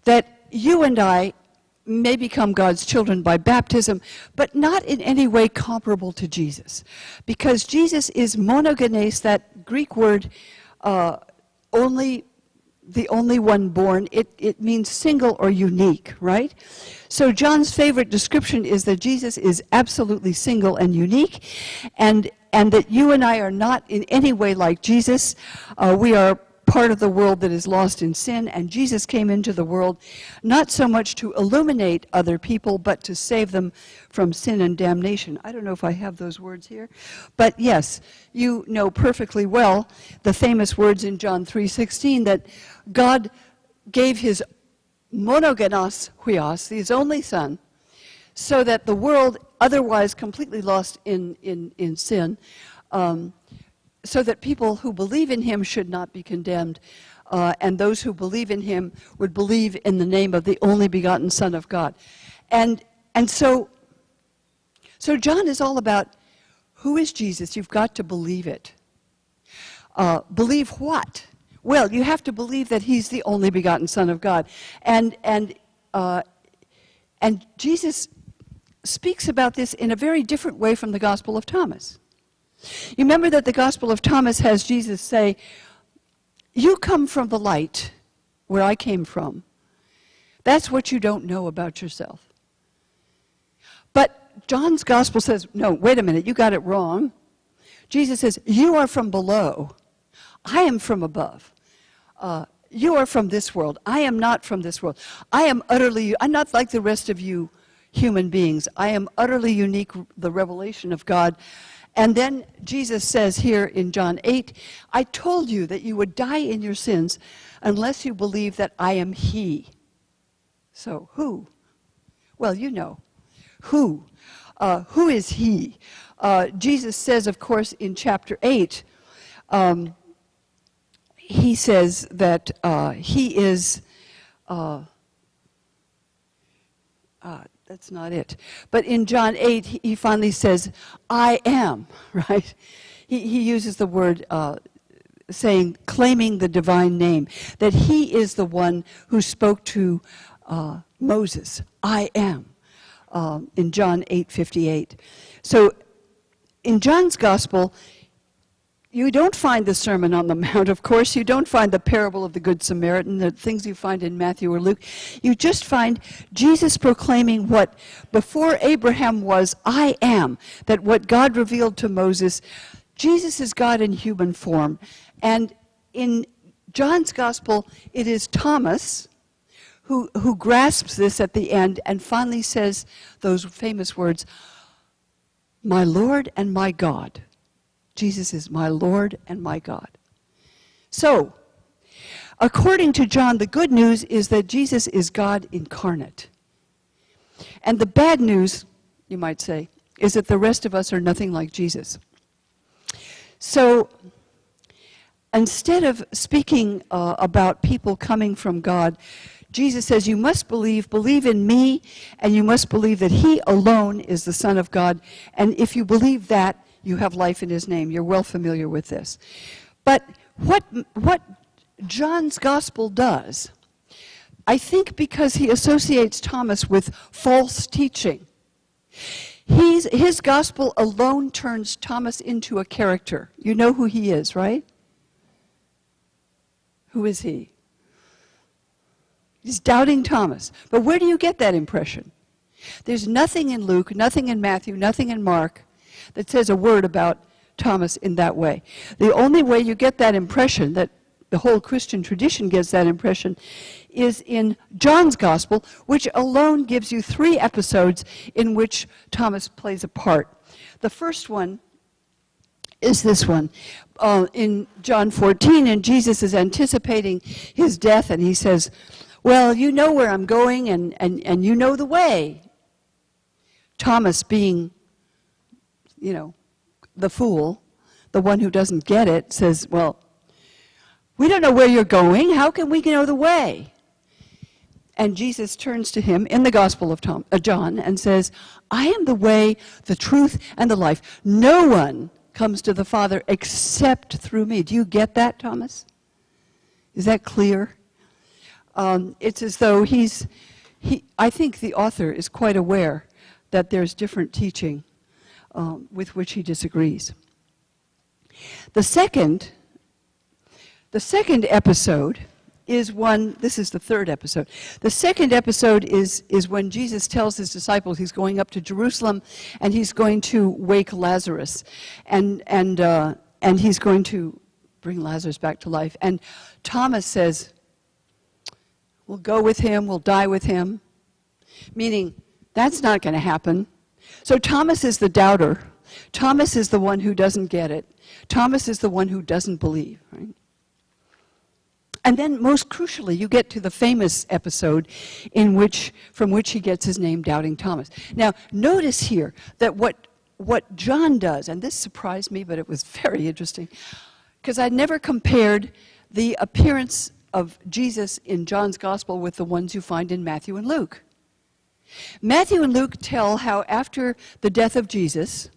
that you and I may become God's children by baptism, but not in any way comparable to Jesus. Because Jesus is monogenes, that Greek word, the only one born, it means single or unique, right? So John's favorite description is that Jesus is absolutely single and unique, and that you and I are not in any way like Jesus. We are part of the world that is lost in sin, and Jesus came into the world not so much to illuminate other people, but to save them from sin and damnation. I don't know if I have those words here, but yes, you know perfectly well the famous words in John 3:16 that God gave his monogenos huios, his only Son, so that the world, otherwise completely lost in sin, so that people who believe in him should not be condemned, and those who believe in him would believe in the name of the only begotten Son of God. And so John is all about, who is Jesus? You've got to believe it. Believe what? Well, you have to believe that he's the only begotten Son of God. And Jesus speaks about this in a very different way from the Gospel of Thomas. You remember that the Gospel of Thomas has Jesus say, "You come from the light where I came from. That's what you don't know about yourself." But John's Gospel says, no, wait a minute, you got it wrong. Jesus says, "You are from below. I am from above. You are from this world. I am not from this world. I'm not like the rest of you human beings. I am utterly unique, the revelation of God." And then Jesus says here in John 8, "I told you that you would die in your sins unless you believe that I am He." So who? Well, you know. Who? Who is He? Jesus says, of course, in chapter 8, he says that He is... that's not it. But in John 8, he finally says, "I am," right? He uses the word claiming the divine name, that He is the one who spoke to Moses, "I am," in John 8:58. So in John's Gospel, you don't find the Sermon on the Mount, of course. You don't find the parable of the Good Samaritan, the things you find in Matthew or Luke. You just find Jesus proclaiming what before Abraham was, "I am," that what God revealed to Moses. Jesus is God in human form. And in John's Gospel, it is Thomas who grasps this at the end and finally says those famous words, "My Lord and my God." Jesus is my Lord and my God. So, according to John, the good news is that Jesus is God incarnate. And the bad news, you might say, is that the rest of us are nothing like Jesus. So, instead of speaking about people coming from God, Jesus says, you must believe in me, and you must believe that He alone is the Son of God. And if you believe that, you have life in His name. You're well familiar with this. But what John's Gospel does, I think because he associates Thomas with false teaching, his Gospel alone turns Thomas into a character. You know who he is, right? Who is he? He's doubting Thomas. But where do you get that impression? There's nothing in Luke, nothing in Matthew, nothing in Mark that says a word about Thomas in that way. The only way you get that impression, that the whole Christian tradition gets that impression, is in John's Gospel, which alone gives you 3 episodes in which Thomas plays a part. The first one is this one. In John 14, and Jesus is anticipating His death, and He says, "Well, you know where I'm going, and you know the way." Thomas, being, the fool, the one who doesn't get it, says, "Well, we don't know where you're going. How can we know the way?" And Jesus turns to him in the Gospel of John and says, "I am the way, the truth, and the life. No one comes to the Father except through me." Do you get that, Thomas? Is that clear? It's as though I think the author is quite aware that there's different teaching with which he disagrees. The second episode is one, this is the third episode. The second episode is when Jesus tells His disciples He's going up to Jerusalem and He's going to wake Lazarus, and He's going to bring Lazarus back to life. And Thomas says, "We'll go with Him, we'll die with Him," meaning that's not going to happen. So Thomas is the doubter. Thomas is the one who doesn't get it. Thomas is the one who doesn't believe, right? And then, most crucially, you get to the famous episode from which he gets his name, Doubting Thomas. Now, notice here that what John does, and this surprised me, but it was very interesting, because I'd never compared the appearance of Jesus in John's Gospel with the ones you find in Matthew and Luke. Matthew and Luke tell how after the death of Jesus,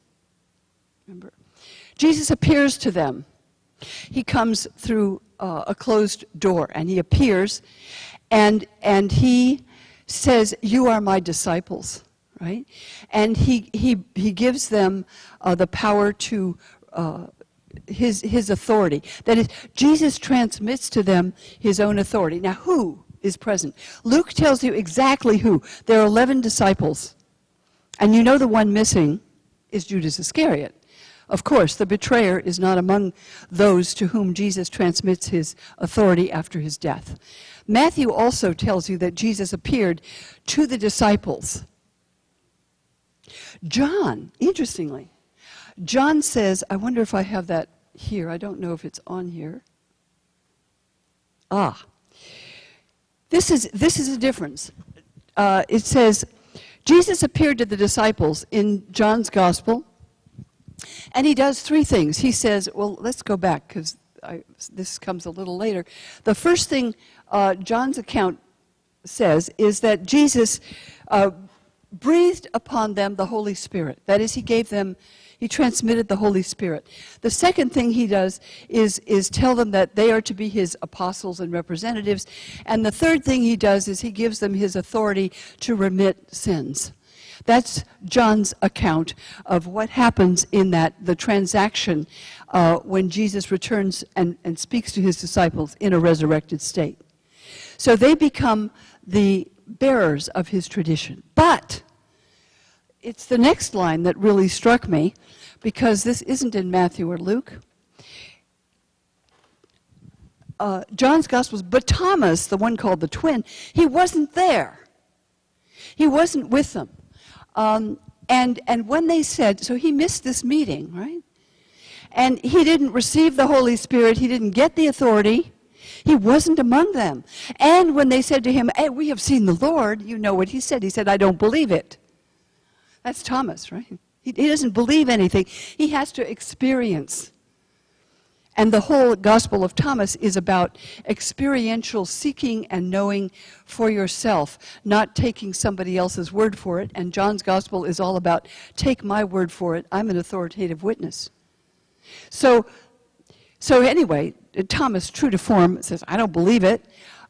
remember, Jesus appears to them. He comes through a closed door, and He appears, and He says, "You are my disciples," right? And he gives them the power to his authority. That is, Jesus transmits to them his own authority. Now, who is present? Luke tells you exactly who. There are 11 disciples. And you know the one missing is Judas Iscariot. Of course, the betrayer is not among those to whom Jesus transmits his authority after his death. Matthew also tells you that Jesus appeared to the disciples. John, interestingly, John says, I wonder if I have that here. I don't know if it's on here. This is a difference. It says, Jesus appeared to the disciples in John's gospel, and he does three things. He says, well, let's go back, because this comes a little later. The first thing John's account says is that Jesus breathed upon them the Holy Spirit. That is, he transmitted the Holy Spirit. The second thing he does is tell them that they are to be his apostles and representatives. And the third thing he does is he gives them his authority to remit sins. That's John's account of what happens in the transaction when Jesus returns and speaks to his disciples in a resurrected state. So they become the bearers of his tradition. But it's the next line that really struck me, because this isn't in Matthew or Luke. John's Gospels, but Thomas, the one called the twin, he wasn't there. He wasn't with them. And when they said, so he missed this meeting, right? And he didn't receive the Holy Spirit, he didn't get the authority, he wasn't among them. And when they said to him, hey, we have seen the Lord, you know what he said. He said, I don't believe it. That's Thomas, right? He doesn't believe anything. He has to experience. And the whole Gospel of Thomas is about experiential seeking and knowing for yourself, not taking somebody else's word for it. And John's Gospel is all about, take my word for it. I'm an authoritative witness. So anyway, Thomas, true to form, says, I don't believe it.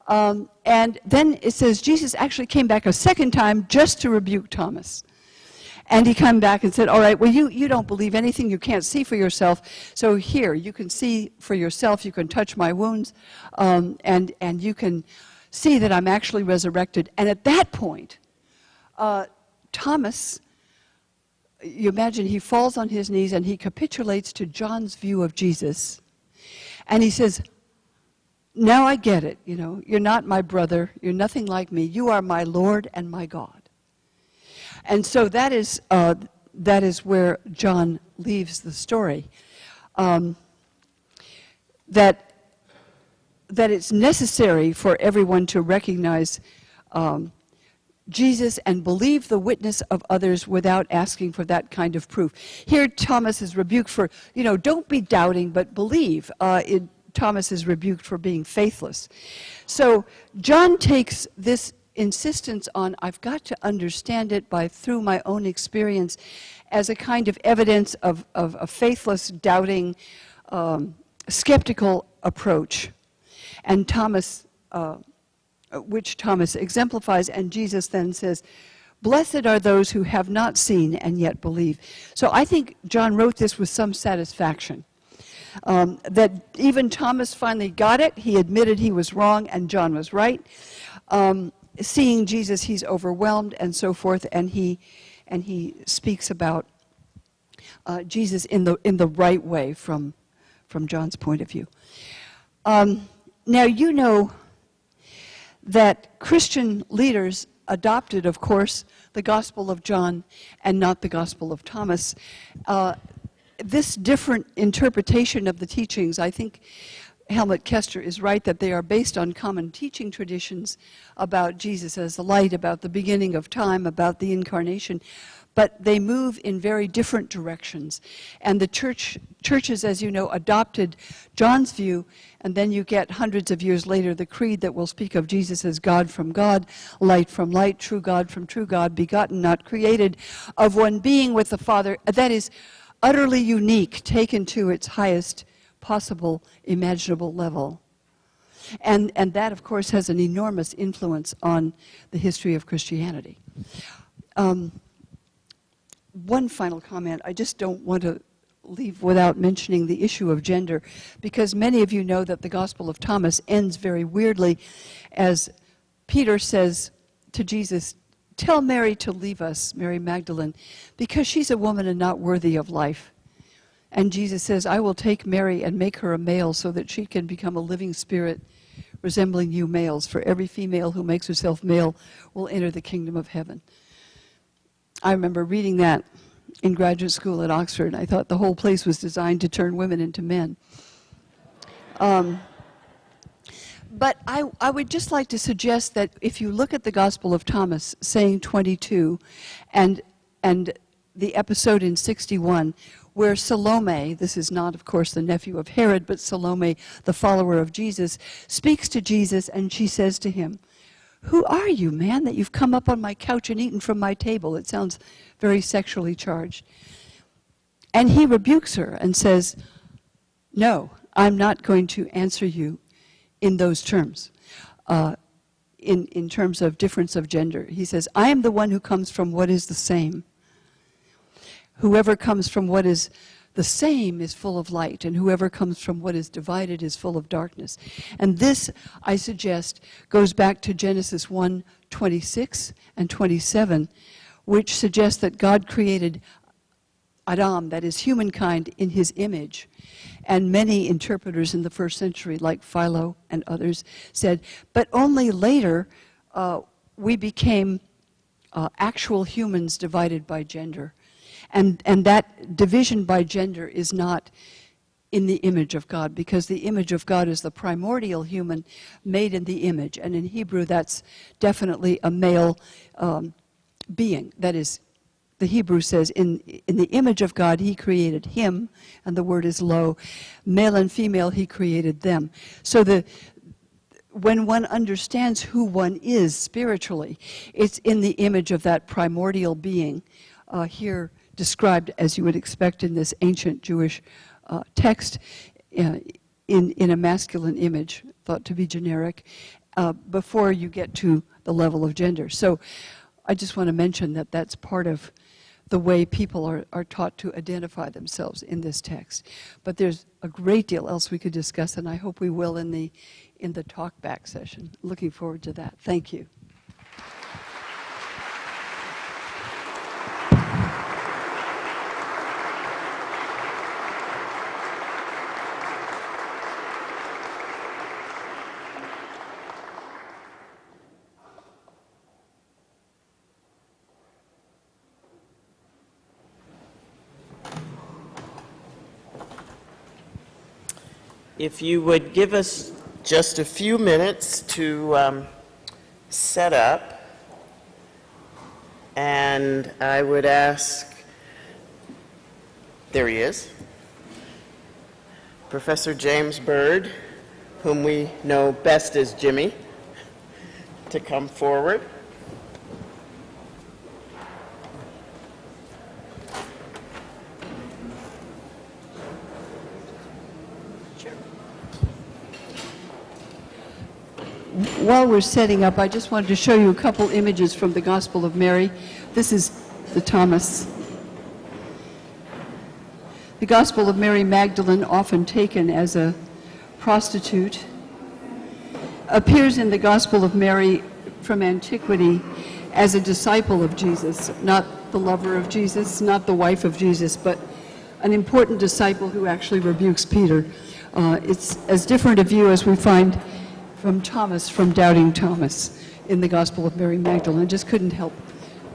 And then it says Jesus actually came back a second time just to rebuke Thomas. And he came back and said, all right, well, you don't believe anything you can't see for yourself. So here, you can see for yourself, you can touch my wounds, and you can see that I'm actually resurrected. And at that point, Thomas, you imagine he falls on his knees and he capitulates to John's view of Jesus. And he says, now I get it, you're not my brother, you're nothing like me, you are my Lord and my God. And so that is where John leaves the story. That it's necessary for everyone to recognize Jesus and believe the witness of others without asking for that kind of proof. Here Thomas is rebuked for, don't be doubting, but believe. Thomas is rebuked for being faithless. So John takes this insistence on, I've got to understand it through my own experience, as a kind of evidence of a faithless, doubting, skeptical approach. And Thomas, which Thomas exemplifies, and Jesus then says, blessed are those who have not seen and yet believe. So I think John wrote this with some satisfaction. That even Thomas finally got it, he admitted he was wrong and John was right. Seeing Jesus, he's overwhelmed and so forth, and he speaks about Jesus in the right way from John's point of view. Now you know that Christian leaders adopted, of course, the Gospel of John and not the Gospel of Thomas. This different interpretation of the teachings, I think Helmut Kester is right that they are based on common teaching traditions about Jesus as the light, about the beginning of time, about the incarnation, but they move in very different directions. And the churches, as you know, adopted John's view, and then you get hundreds of years later the creed that will speak of Jesus as God from God, light from light, true God from true God, begotten, not created, of one being with the Father. That is utterly unique, taken to its highest possible imaginable level. And that, of course, has an enormous influence on the history of Christianity. one final comment. I just don't want to leave without mentioning the issue of gender, because many of you know that the Gospel of Thomas ends very weirdly as Peter says to Jesus, "Tell Mary to leave us," Mary Magdalene, "because she's a woman and not worthy of life." And Jesus says, "I will take Mary and make her a male so that she can become a living spirit resembling you males. For every female who makes herself male will enter the kingdom of heaven." I remember reading that in graduate school at Oxford, and I thought the whole place was designed to turn women into men. But I would just like to suggest that if you look at the Gospel of Thomas, saying 22, and the episode in 61, where Salome, this is not, of course, the nephew of Herod, but Salome, the follower of Jesus, speaks to Jesus, and she says to him, "Who are you, man, that you've come up on my couch and eaten from my table?" It sounds very sexually charged. And he rebukes her and says, "No, I'm not going to answer you in those terms, in terms of difference of gender." He says, "I am the one who comes from what is the same. Whoever comes from what is the same is full of light, and whoever comes from what is divided is full of darkness." And this, I suggest, goes back to Genesis 1:26 and 27, which suggests that God created Adam, that is humankind, in his image. And many interpreters in the first century, like Philo and others, said, but only later we became actual humans divided by gender. And that division by gender is not in the image of God, because the image of God is the primordial human made in the image. And in Hebrew, that's definitely a male being. That is, the Hebrew says, in the image of God, he created him, and the word is lo. Male and female, he created them. So when one understands who one is spiritually, it's in the image of that primordial being, here described as you would expect in this ancient Jewish text, in a masculine image, thought to be generic, before you get to the level of gender. So I just want to mention that that's part of the way people are taught to identify themselves in this text. But there's a great deal else we could discuss, and I hope we will in the talk back session. Looking forward to that. Thank you. If you would give us just a few minutes to set up, and I would ask, there he is, Professor James Bird, whom we know best as Jimmy, to come forward. While we're setting up, I just wanted to show you a couple images from the Gospel of Mary. This is the Thomas. The Gospel of Mary Magdalene, often taken as a prostitute, appears in the Gospel of Mary from antiquity as a disciple of Jesus, not the lover of Jesus, not the wife of Jesus, but an important disciple who actually rebukes Peter. It's as different a view as we find from Thomas, from Doubting Thomas, in the Gospel of Mary Magdalene. I just couldn't help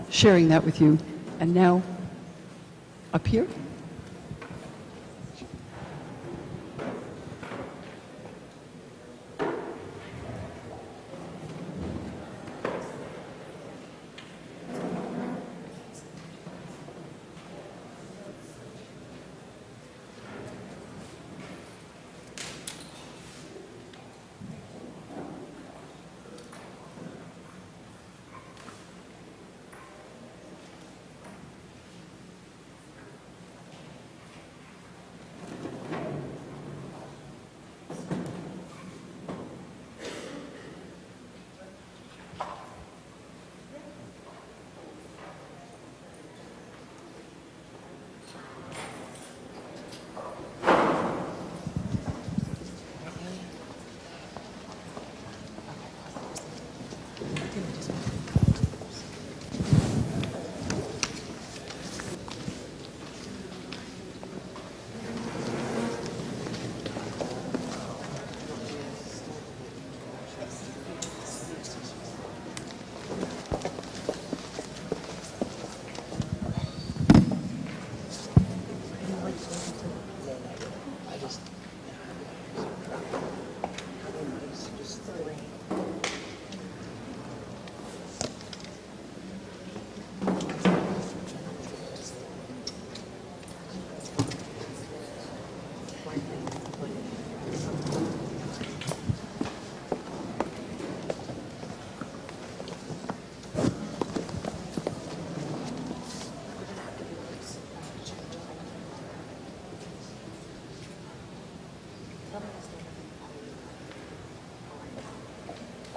sharing that with you. And now, up here.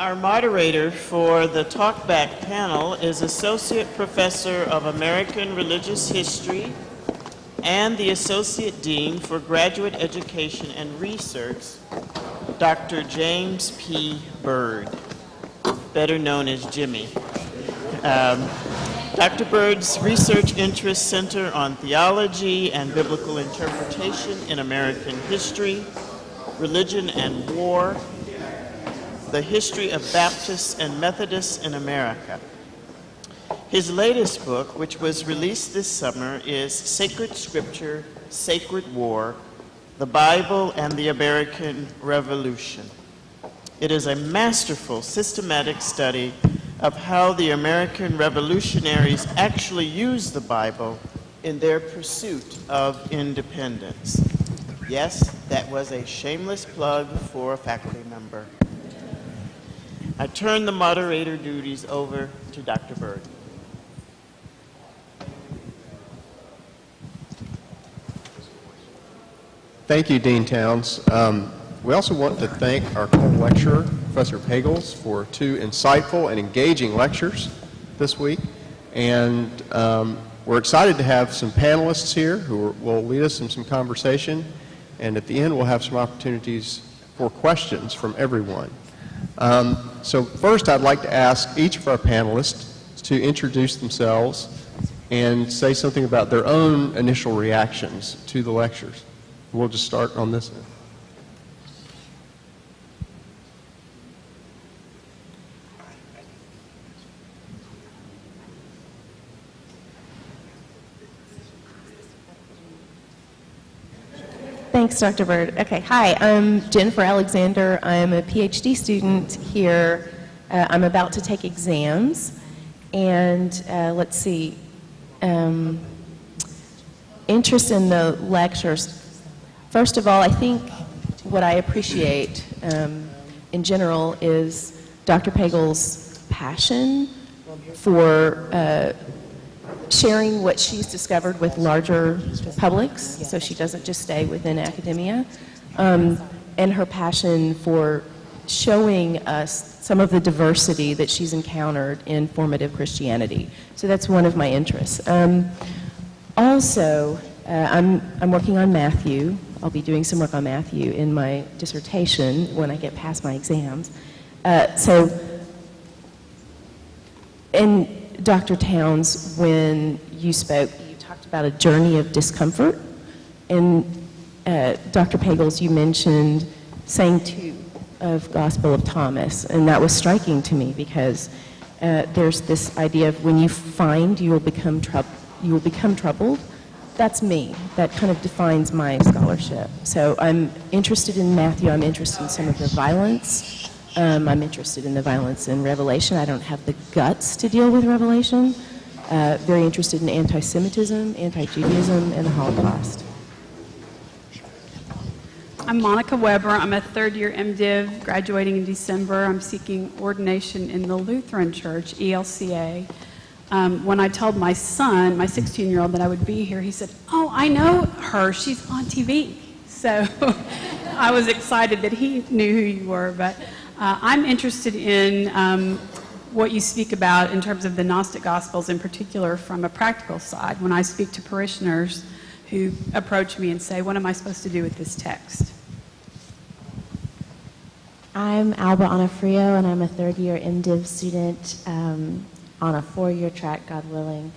Our moderator for the talkback panel is Associate Professor of American Religious History and the Associate Dean for Graduate Education and Research, Dr. James P. Bird, better known as Jimmy. Dr. Bird's research interests center on theology and biblical interpretation in American history, religion and war, the history of Baptists and Methodists in America. His latest book, which was released this summer, is Sacred Scripture, Sacred War, the Bible and the American Revolution. It is a masterful, systematic study of how the American revolutionaries actually used the Bible in their pursuit of independence. Yes, that was a shameless plug for a faculty member. I turn the moderator duties over to Dr. Bird. Thank you, Dean Towns. We also want to thank our co-lecturer, Professor Pagels, for 2 insightful and engaging lectures this week. And we're excited to have some panelists here who will lead us in some conversation. And at the end, we'll have some opportunities for questions from everyone. So first, I'd like to ask each of our panelists to introduce themselves and say something about their own initial reactions to the lectures. We'll just start on this end. Thanks, Dr. Bird. Okay, hi, I'm Jennifer Alexander. I'm a PhD student here. I'm about to take exams. And let's see, interest in the lectures. First of all, I think what I appreciate in general is Dr. Pagels' passion for sharing what she's discovered with larger publics, so she doesn't just stay within academia, and her passion for showing us some of the diversity that she's encountered in formative Christianity. So that's one of my interests. Also, I'm working on Matthew. I'll be doing some work on Matthew in my dissertation when I get past my exams. And Dr. Towns, when you spoke, you talked about a journey of discomfort. And Dr. Pagels, you mentioned saying 2 of Gospel of Thomas, and that was striking to me because there's this idea of when you find you will become troubled. That's me. That kind of defines my scholarship. So I'm interested in Matthew. I'm interested in some of the violence. I'm interested in the violence in Revelation. I don't have the guts to deal with Revelation. Very interested in anti-Semitism, anti-Judaism, and the Holocaust. I'm Monica Weber. I'm a third-year MDiv, graduating in December. I'm seeking ordination in the Lutheran Church, ELCA. When I told my son, my 16-year-old, that I would be here, he said, "Oh, I know her. She's on TV." So I was excited that he knew who you were. But I'm interested in what you speak about in terms of the Gnostic Gospels, in particular from a practical side, when I speak to parishioners who approach me and say, "What am I supposed to do with this text?" I'm Alba Onofrio, and I'm a third-year MDiv student on a 4-year track, God willing,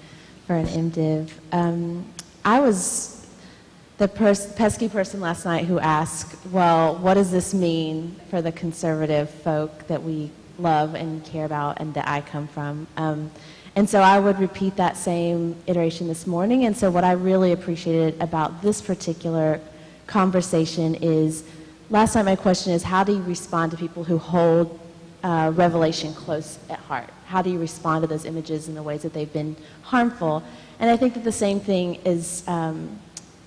for an MDiv. I was the pesky person last night who asked, well, what does this mean for the conservative folk that we love and care about and that I come from? And so I would repeat that same iteration this morning. And so what I really appreciated about this particular conversation is, last night my question is, how do you respond to people who hold Revelation close at heart? How do you respond to those images in the ways that they've been harmful? And I think that the same thing is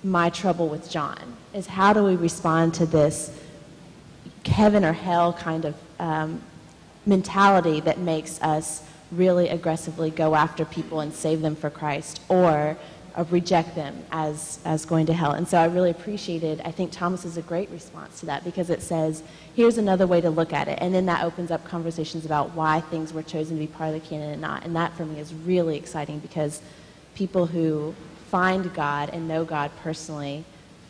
my trouble with John, is how do we respond to this heaven or hell kind of mentality that makes us really aggressively go after people and save them for Christ? Or reject them as going to hell. And so I really appreciated, I think Thomas is a great response to that, because it says, here's another way to look at it. And then that opens up conversations about why things were chosen to be part of the canon and not. And that for me is really exciting, because people who find God and know God personally,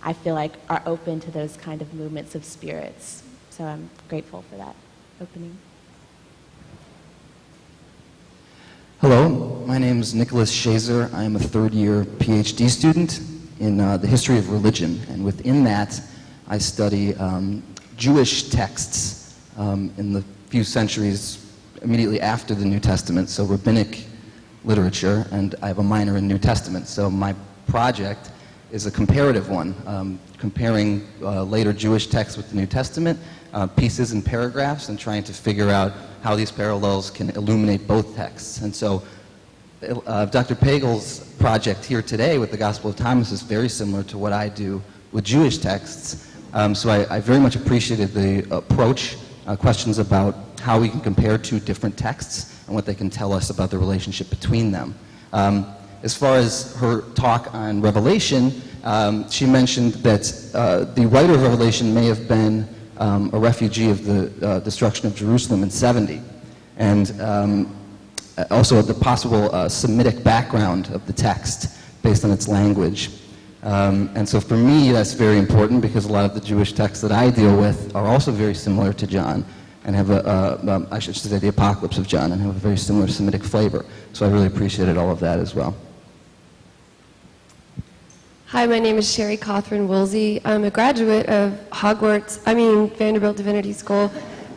I feel like are open to those kind of movements of spirits. So I'm grateful for that opening. Hello, my name is Nicholas Shazer. I am a third-year PhD student in the history of religion, and within that, I study Jewish texts in the few centuries immediately after the New Testament, so rabbinic literature, and I have a minor in New Testament. So my project is a comparative one, comparing later Jewish texts with the New Testament, pieces and paragraphs, and trying to figure out how these parallels can illuminate both texts. And so Dr. Pagels' project here today with the Gospel of Thomas is very similar to what I do with Jewish texts. So I very much appreciated the approach, questions about how we can compare two different texts and what they can tell us about the relationship between them. As far as her talk on Revelation, she mentioned that the writer of Revelation may have been a refugee of the destruction of Jerusalem in 70, and also the possible Semitic background of the text based on its language. And so for me, that's very important, because a lot of the Jewish texts that I deal with are also very similar to John, and have I should say the Apocalypse of John, and have a very similar Semitic flavor. So I really appreciated all of that as well. Hi, my name is Sherry Cothran Woolsey. I'm a graduate of Vanderbilt Divinity School,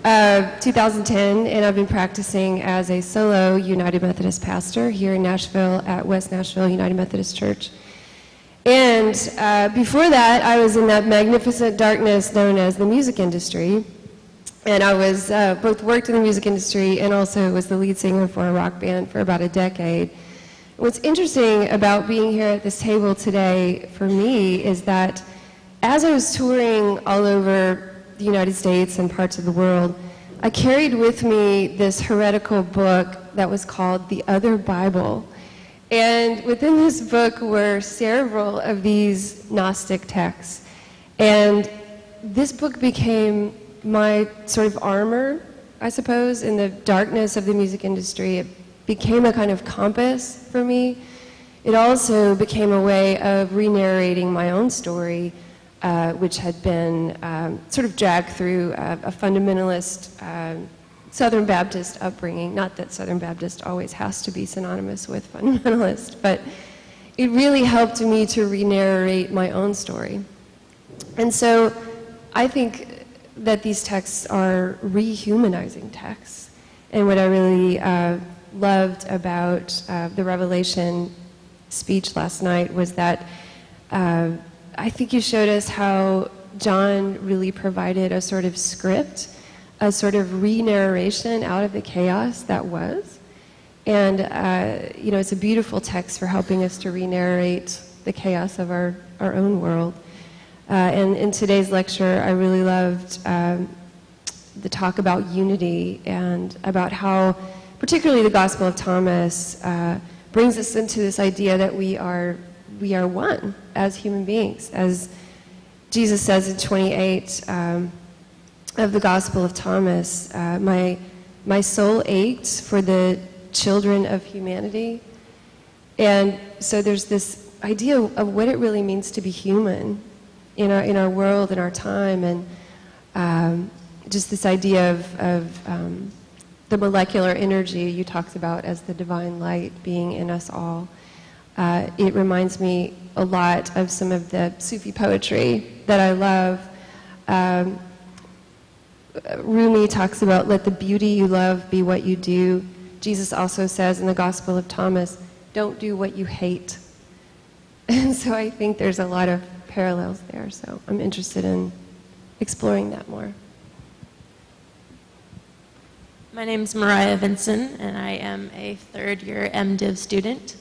2010, and I've been practicing as a solo United Methodist pastor here in Nashville at West Nashville United Methodist Church. And before that, I was in that magnificent darkness known as the music industry. And I was both worked in the music industry and also was the lead singer for a rock band for about a decade. What's interesting about being here at this table today for me is that as I was touring all over the United States and parts of the world, I carried with me this heretical book that was called The Other Bible. And within this book were several of these Gnostic texts. And this book became my sort of armor, I suppose, in the darkness of the music industry. It became a kind of compass for me. It also became a way of re-narrating my own story, which had been sort of dragged through a fundamentalist Southern Baptist upbringing. Not that Southern Baptist always has to be synonymous with fundamentalist, but it really helped me to re-narrate my own story. And so I think that these texts are rehumanizing texts. And what I really loved about the Revelation speech last night was that I think you showed us how John really provided a sort of script, a sort of re-narration out of the chaos that was. And, it's a beautiful text for helping us to re-narrate the chaos of our own world. And in today's lecture, I really loved the talk about unity and about how particularly the Gospel of Thomas brings us into this idea that we are one as human beings. As Jesus says in 28 of the Gospel of Thomas, my soul aches for the children of humanity. And so there's this idea of what it really means to be human in our world, in our time, and just this idea of the molecular energy you talked about as the divine light being in us all. It reminds me a lot of some of the Sufi poetry that I love. Rumi talks about, let the beauty you love be what you do. Jesus also says in the Gospel of Thomas, don't do what you hate. And so I think there's a lot of parallels there, so I'm interested in exploring that more. My name is Mariah Vinson, and I am a third-year MDiv student.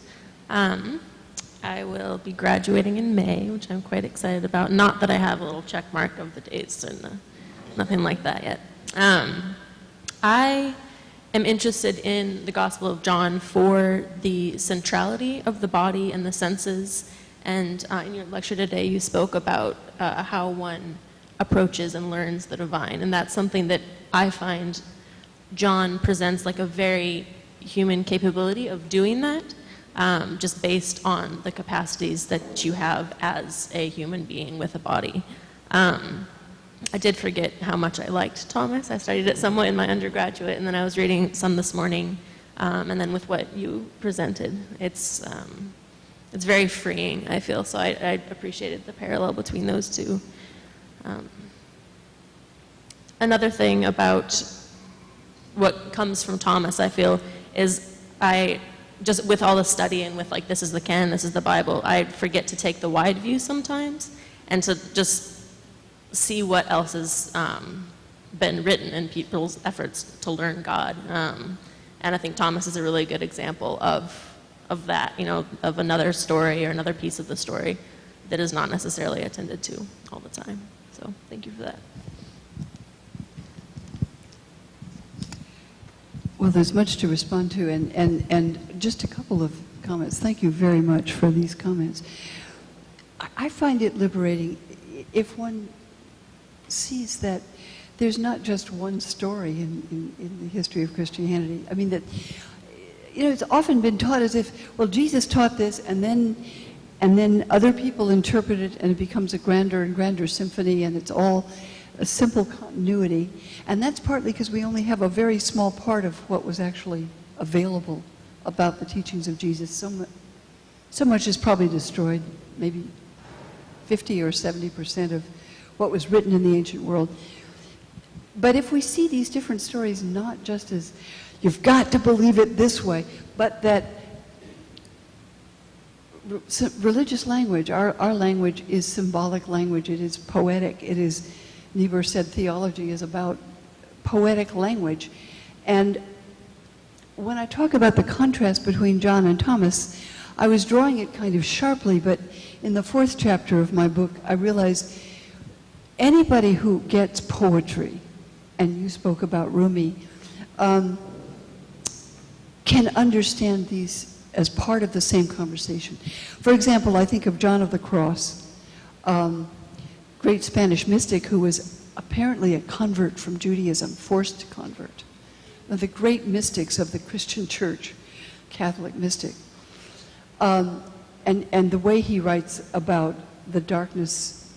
I will be graduating in May, which I'm quite excited about. Not that I have a little check mark of the dates and nothing like that yet. I am interested in the Gospel of John for the centrality of the body and the senses. And in your lecture today, you spoke about how one approaches and learns the divine. And that's something that I find John presents like a very human capability of doing that, just based on the capacities that you have as a human being with a body. I did forget how much I liked Thomas. I studied it somewhat in my undergraduate, and then I was reading some this morning, and then with what you presented. It's very freeing, I feel, so I appreciated the parallel between those two. Another thing about what comes from Thomas, I feel, is I just, with all the study and with like, this is the canon, this is the Bible, I forget to take the wide view sometimes, and to just see what else has been written in people's efforts to learn God. And I think Thomas is a really good example of that, you know, of another story or another piece of the story that is not necessarily attended to all the time. So thank you for that. Well, there's much to respond to, and just a couple of comments. Thank you very much for these comments. I find it liberating if one sees that there's not just one story in the history of Christianity. I mean, that, you know, it's often been taught as if, well, Jesus taught this, and then other people interpret it, and it becomes a grander and grander symphony, and it's all a simple continuity. And that's partly because we only have a very small part of what was actually available about the teachings of Jesus. So much is probably destroyed, maybe 50 or 70% of what was written in the ancient world. But if we see these different stories not just as, you've got to believe it this way, but that religious language, our language is symbolic language, it is poetic, it is, Niebuhr said theology is about poetic language. And when I talk about the contrast between John and Thomas, I was drawing it kind of sharply, but in the 4th chapter of my book, I realized anybody who gets poetry, and you spoke about Rumi, can understand these as part of the same conversation. For example, I think of John of the Cross, great Spanish mystic who was apparently a convert from Judaism, forced convert. One of the great mystics of the Christian church, Catholic mystic. And the way he writes about the darkness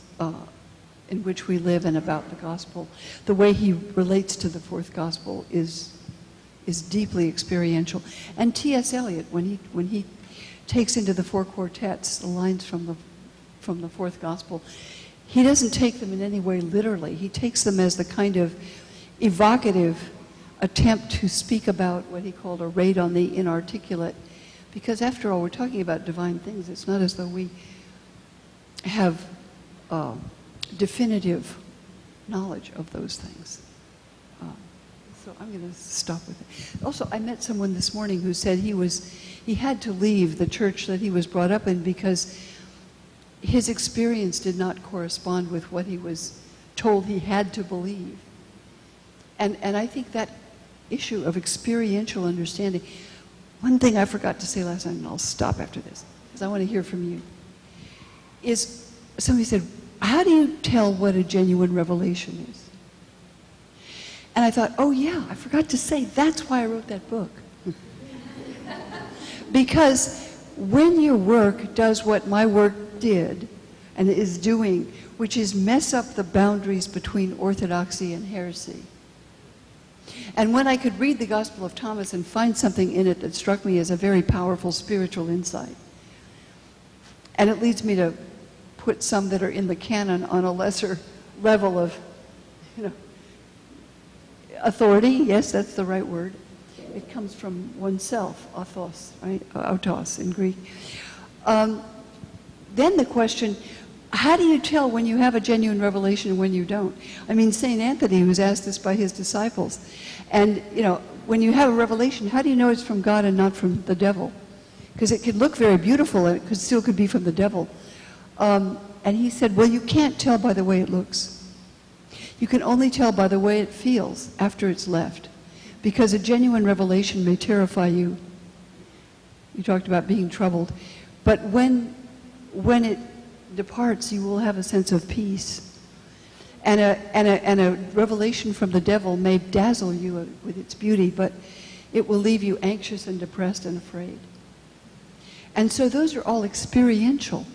in which we live and about the gospel, the way he relates to the 4th gospel is deeply experiential. And T.S. Eliot, when he takes into the 4 quartets the lines from the 4th gospel, he doesn't take them in any way literally. He takes them as the kind of evocative attempt to speak about what he called a raid on the inarticulate. Because after all, we're talking about divine things. It's not as though we have definitive knowledge of those things. So I'm going to stop with it. Also, I met someone this morning who said he had to leave the church that he was brought up in because his experience did not correspond with what he was told he had to believe. And I think that issue of experiential understanding, one thing I forgot to say last night, and I'll stop after this, because I want to hear from you, is somebody said, how do you tell what a genuine revelation is? And I thought, oh yeah, I forgot to say, that's why I wrote that book. Because when your work does what my work did and is doing, which is mess up the boundaries between orthodoxy and heresy, and when I could read the Gospel of Thomas and find something in it that struck me as a very powerful spiritual insight, and it leads me to put some that are in the canon on a lesser level of, authority, yes, that's the right word. It comes from oneself, autos, right? Autos in Greek. Then the question, how do you tell when you have a genuine revelation and when you don't? I mean, St. Anthony was asked this by his disciples. And, when you have a revelation, how do you know it's from God and not from the devil? Because it could look very beautiful and it still could be from the devil. And he said, well, you can't tell by the way it looks. You can only tell by the way it feels after it's left. because a genuine revelation may terrify you. You talked about being troubled. But when it departs, you will have a sense of peace. And a revelation from the devil may dazzle you with its beauty, but it will leave you anxious and depressed and afraid. And so those are all experiential.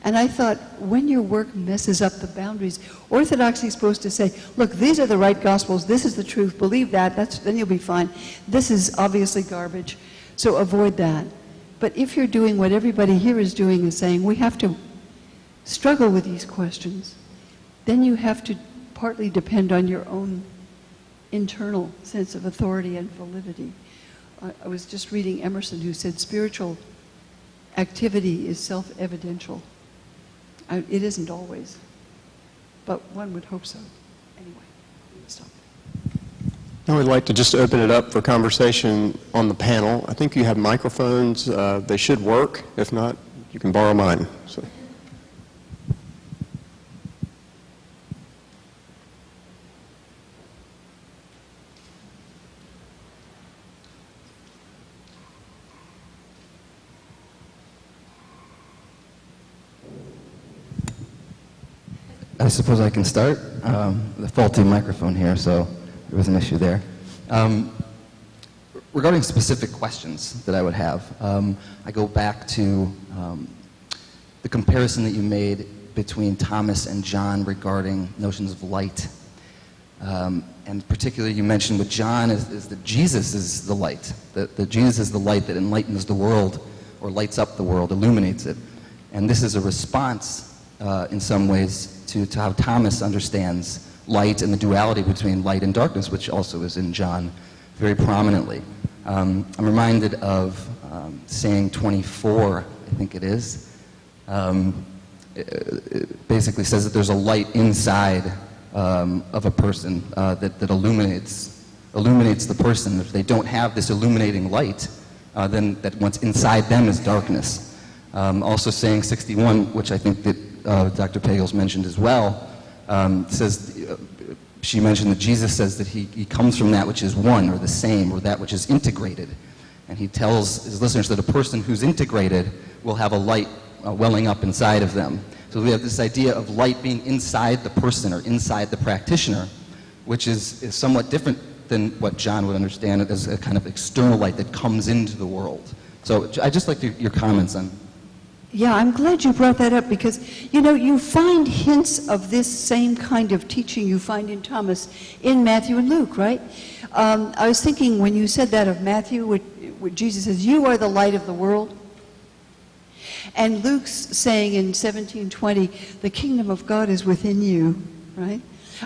And I thought, when your work messes up the boundaries, orthodoxy is supposed to say, look, these are the right gospels, this is the truth, believe that, then you'll be fine. This is obviously garbage, so avoid that. But if you're doing what everybody here is doing, is saying, we have to struggle with these questions, then you have to partly depend on your own internal sense of authority and validity. I was just reading Emerson, who said spiritual activity is self-evidential. It isn't always, but one would hope so. Anyway, stop. Now we'd like to just open it up for conversation on the panel. I think you have microphones. They should work. If not, you can borrow mine. So. I suppose I can start. The faulty microphone here, so there was an issue there. Regarding specific questions that I would have, I go back to the comparison that you made between Thomas and John regarding notions of light. And particularly you mentioned with John is that Jesus is the light, that Jesus is the light that enlightens the world or lights up the world, illuminates it. And this is a response in some ways to how Thomas understands light and the duality between light and darkness, which also is in John very prominently. I'm reminded of saying 24, I think it is. It basically says that there's a light inside of a person that illuminates the person. If they don't have this illuminating light, then that what's inside them is darkness. Also saying 61, which I think that Dr. Pagels mentioned as well, says, she mentioned that Jesus says that he comes from that which is one or the same or that which is integrated. And he tells his listeners that a person who's integrated will have a light welling up inside of them. So we have this idea of light being inside the person or inside the practitioner, which is somewhat different than what John would understand as a kind of external light that comes into the world. So I'd just like your comments on. Yeah, I'm glad you brought that up because, you know, you find hints of this same kind of teaching you find in Thomas in Matthew and Luke, right? I was thinking when you said that of Matthew, where Jesus says, you are the light of the world. And Luke's saying in 17:20, the kingdom of God is within you, right?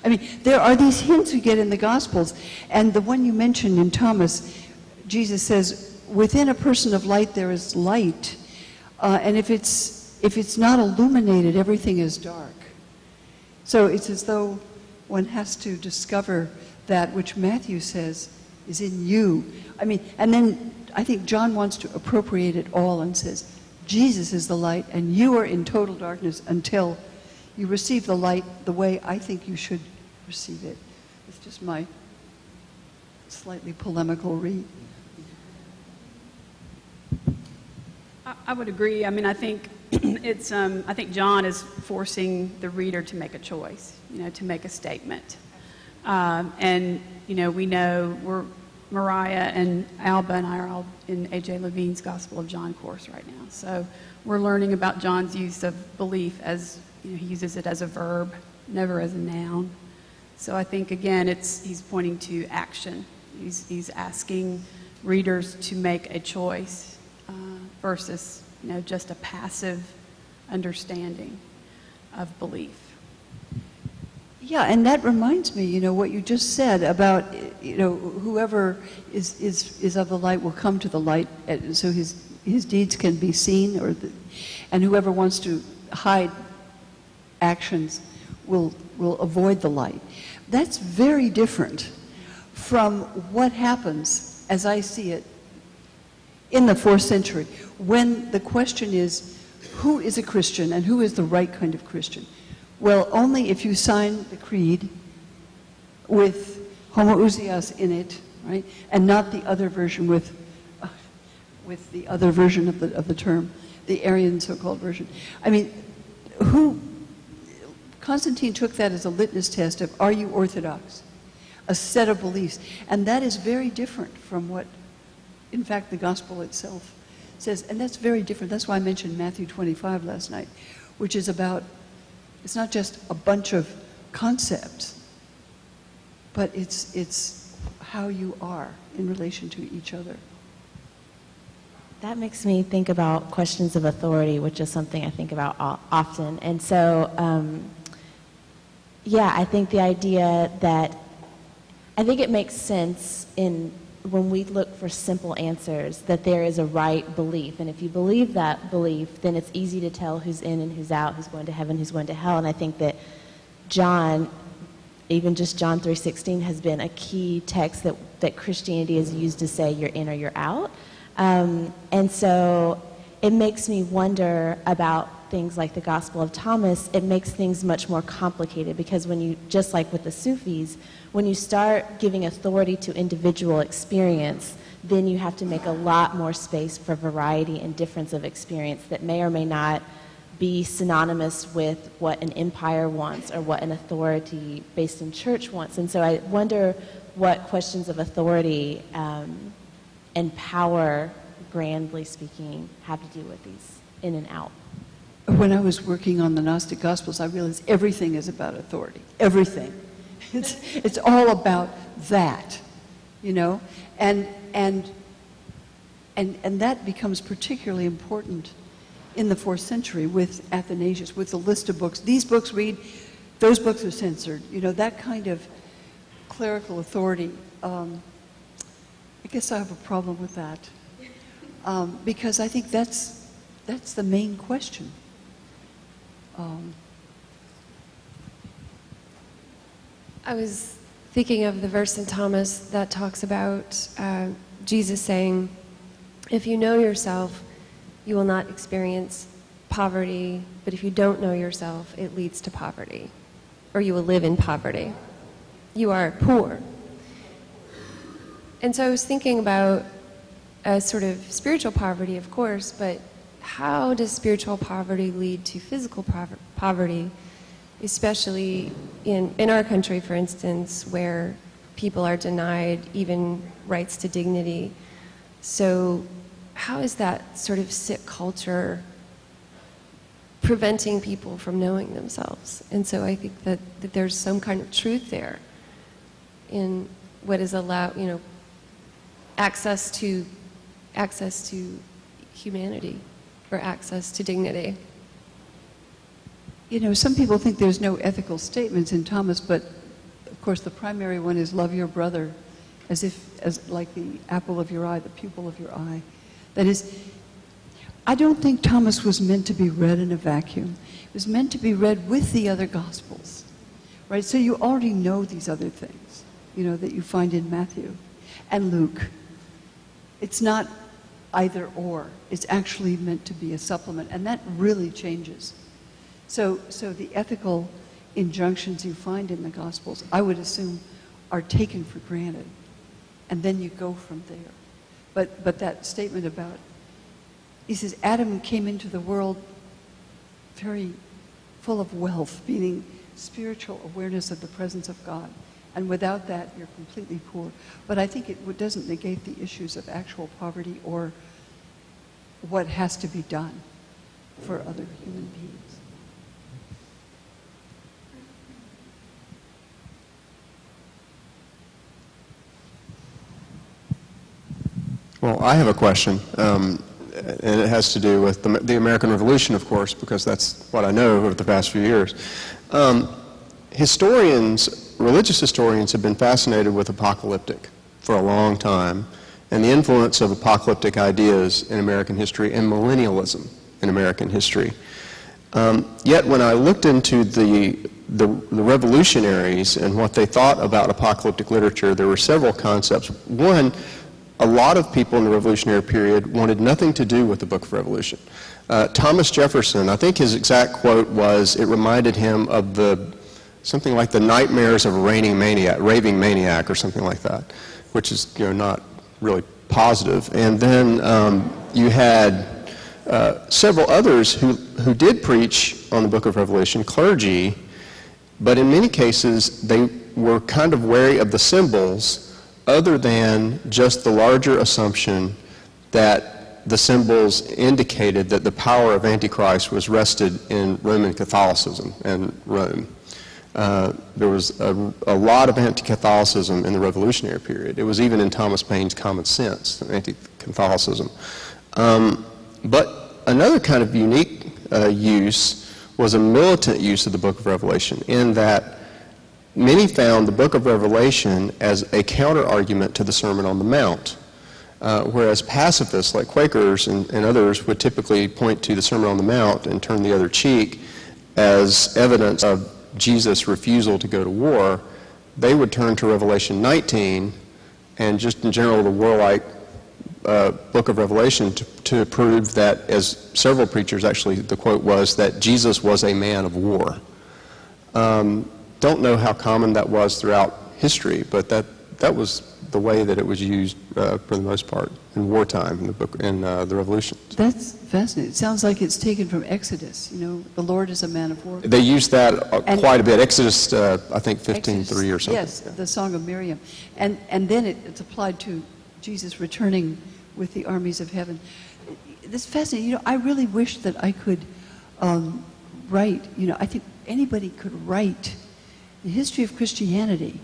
I mean, there are these hints we get in the Gospels. And the one you mentioned in Thomas, Jesus says, within a person of light there is light. And if it's not illuminated, everything is dark. So it's as though one has to discover that which Matthew says is in you. I mean, and then I think John wants to appropriate it all and says, Jesus is the light, and you are in total darkness until you receive the light the way I think you should receive it. It's just my slightly polemical read. I would agree. I mean, I think it's. I think John is forcing the reader to make a choice. You know, to make a statement. And you know, we know Mariah and Alba and I are all in A.J. Levine's Gospel of John course right now. So we're learning about John's use of belief as, you know, he uses it as a verb, never as a noun. So I think again, he's pointing to action. He's asking readers to make a choice. Versus, you know, just a passive understanding of belief. Yeah, and that reminds me, you know, what you just said about, you know, whoever is of the light will come to the light, so his deeds can be seen, and whoever wants to hide actions will avoid the light. That's very different from what happens, as I see it, in the 4th century, when the question is, who is a Christian and who is the right kind of Christian? Well, only if you sign the creed with homoousios in it, right? And not the other version with the other version of the term, the Arian so-called version. I mean, Constantine took that as a litmus test of, are you Orthodox? A set of beliefs. And that is very different from what, in fact, the gospel itself says. And that's very different. That's why I mentioned Matthew 25 last night, which is about, it's not just a bunch of concepts, but it's how you are in relation to each other. That makes me think about questions of authority, which is something I think about often. And so, yeah, I think the idea that, I think it makes sense when we look for simple answers, that there is a right belief. And if you believe that belief, then it's easy to tell who's in and who's out, who's going to heaven, who's going to hell. And I think that John, even just John 3:16, has been a key text that Christianity has used to say you're in or you're out. And so it makes me wonder about things like the Gospel of Thomas. It makes things much more complicated, because when you, just like with the Sufis, when you start giving authority to individual experience, then you have to make a lot more space for variety and difference of experience that may or may not be synonymous with what an empire wants or what an authority based in church wants. And so I wonder what questions of authority and power, grandly speaking, have to do with these in and out. When I was working on the Gnostic Gospels, I realized everything is about authority. Everything. It's all about that, you know? And that becomes particularly important in the 4th century with Athanasius, with the list of books. These books read, those books are censored. You know, that kind of clerical authority. I guess I have a problem with that, because I think that's the main question. I was thinking of the verse in Thomas that talks about Jesus saying, if you know yourself, you will not experience poverty, but if you don't know yourself, it leads to poverty, or you will live in poverty. You are poor. And so I was thinking about a sort of spiritual poverty, of course, but how does spiritual poverty lead to physical poverty, especially in our country, for instance, where people are denied even rights to dignity? So how is that sort of sick culture preventing people from knowing themselves? And so I think that there's some kind of truth there in what is allowed, you know, access to humanity, or access to dignity. You know, some people think there's no ethical statements in Thomas, but of course the primary one is love your brother as like the apple of your eye, the pupil of your eye. That is, I don't think Thomas was meant to be read in a vacuum. It was meant to be read with the other Gospels, right? So you already know these other things, you know, that you find in Matthew and Luke. It's not either or. It's actually meant to be a supplement, and that really changes. So the ethical injunctions you find in the Gospels, I would assume, are taken for granted, and then you go from there. But that statement about, he says, Adam came into the world very full of wealth, meaning spiritual awareness of the presence of God. And without that, you're completely poor. But I think it doesn't negate the issues of actual poverty or what has to be done for other human beings. Well, I have a question, and it has to do with the American Revolution, of course, because that's what I know over the past few years. Religious historians have been fascinated with apocalyptic for a long time, and the influence of apocalyptic ideas in American history and millennialism in American history. Yet when I looked into the revolutionaries and what they thought about apocalyptic literature, there were several concepts. One, a lot of people in the Revolutionary period wanted nothing to do with the Book of Revelation. Thomas Jefferson, I think his exact quote was, it reminded him of something like the nightmares of a raving maniac or something like that. which is not really positive. And then you had several others who did preach on the book of Revelation, clergy, but in many cases they were kind of wary of the symbols other than just the larger assumption that the symbols indicated that the power of Antichrist was rested in Roman Catholicism and Rome. There was a lot of anti-Catholicism in the Revolutionary period. It was even in Thomas Paine's Common Sense, anti-Catholicism. But another kind of unique use was a militant use of the book of Revelation, in that many found the book of Revelation as a counter-argument to the Sermon on the Mount, whereas pacifists like Quakers and others would typically point to the Sermon on the Mount and turn the other cheek as evidence of Jesus' refusal to go to war. They would turn to Revelation 19 and just in general the warlike book of Revelation to prove that, as several preachers actually, the quote was, that Jesus was a man of war. Don't know how common that was throughout history, but that was the way that it was used for the most part in wartime in the book in the Revolution. That's fascinating. It sounds like it's taken from Exodus. The Lord is a man of war. They used that quite a bit. Exodus, I think 15:3 or something. Yes, the Song of Miriam, and then it's applied to Jesus returning with the armies of heaven. This is fascinating. I really wish that I could write. I think anybody could write the history of Christianity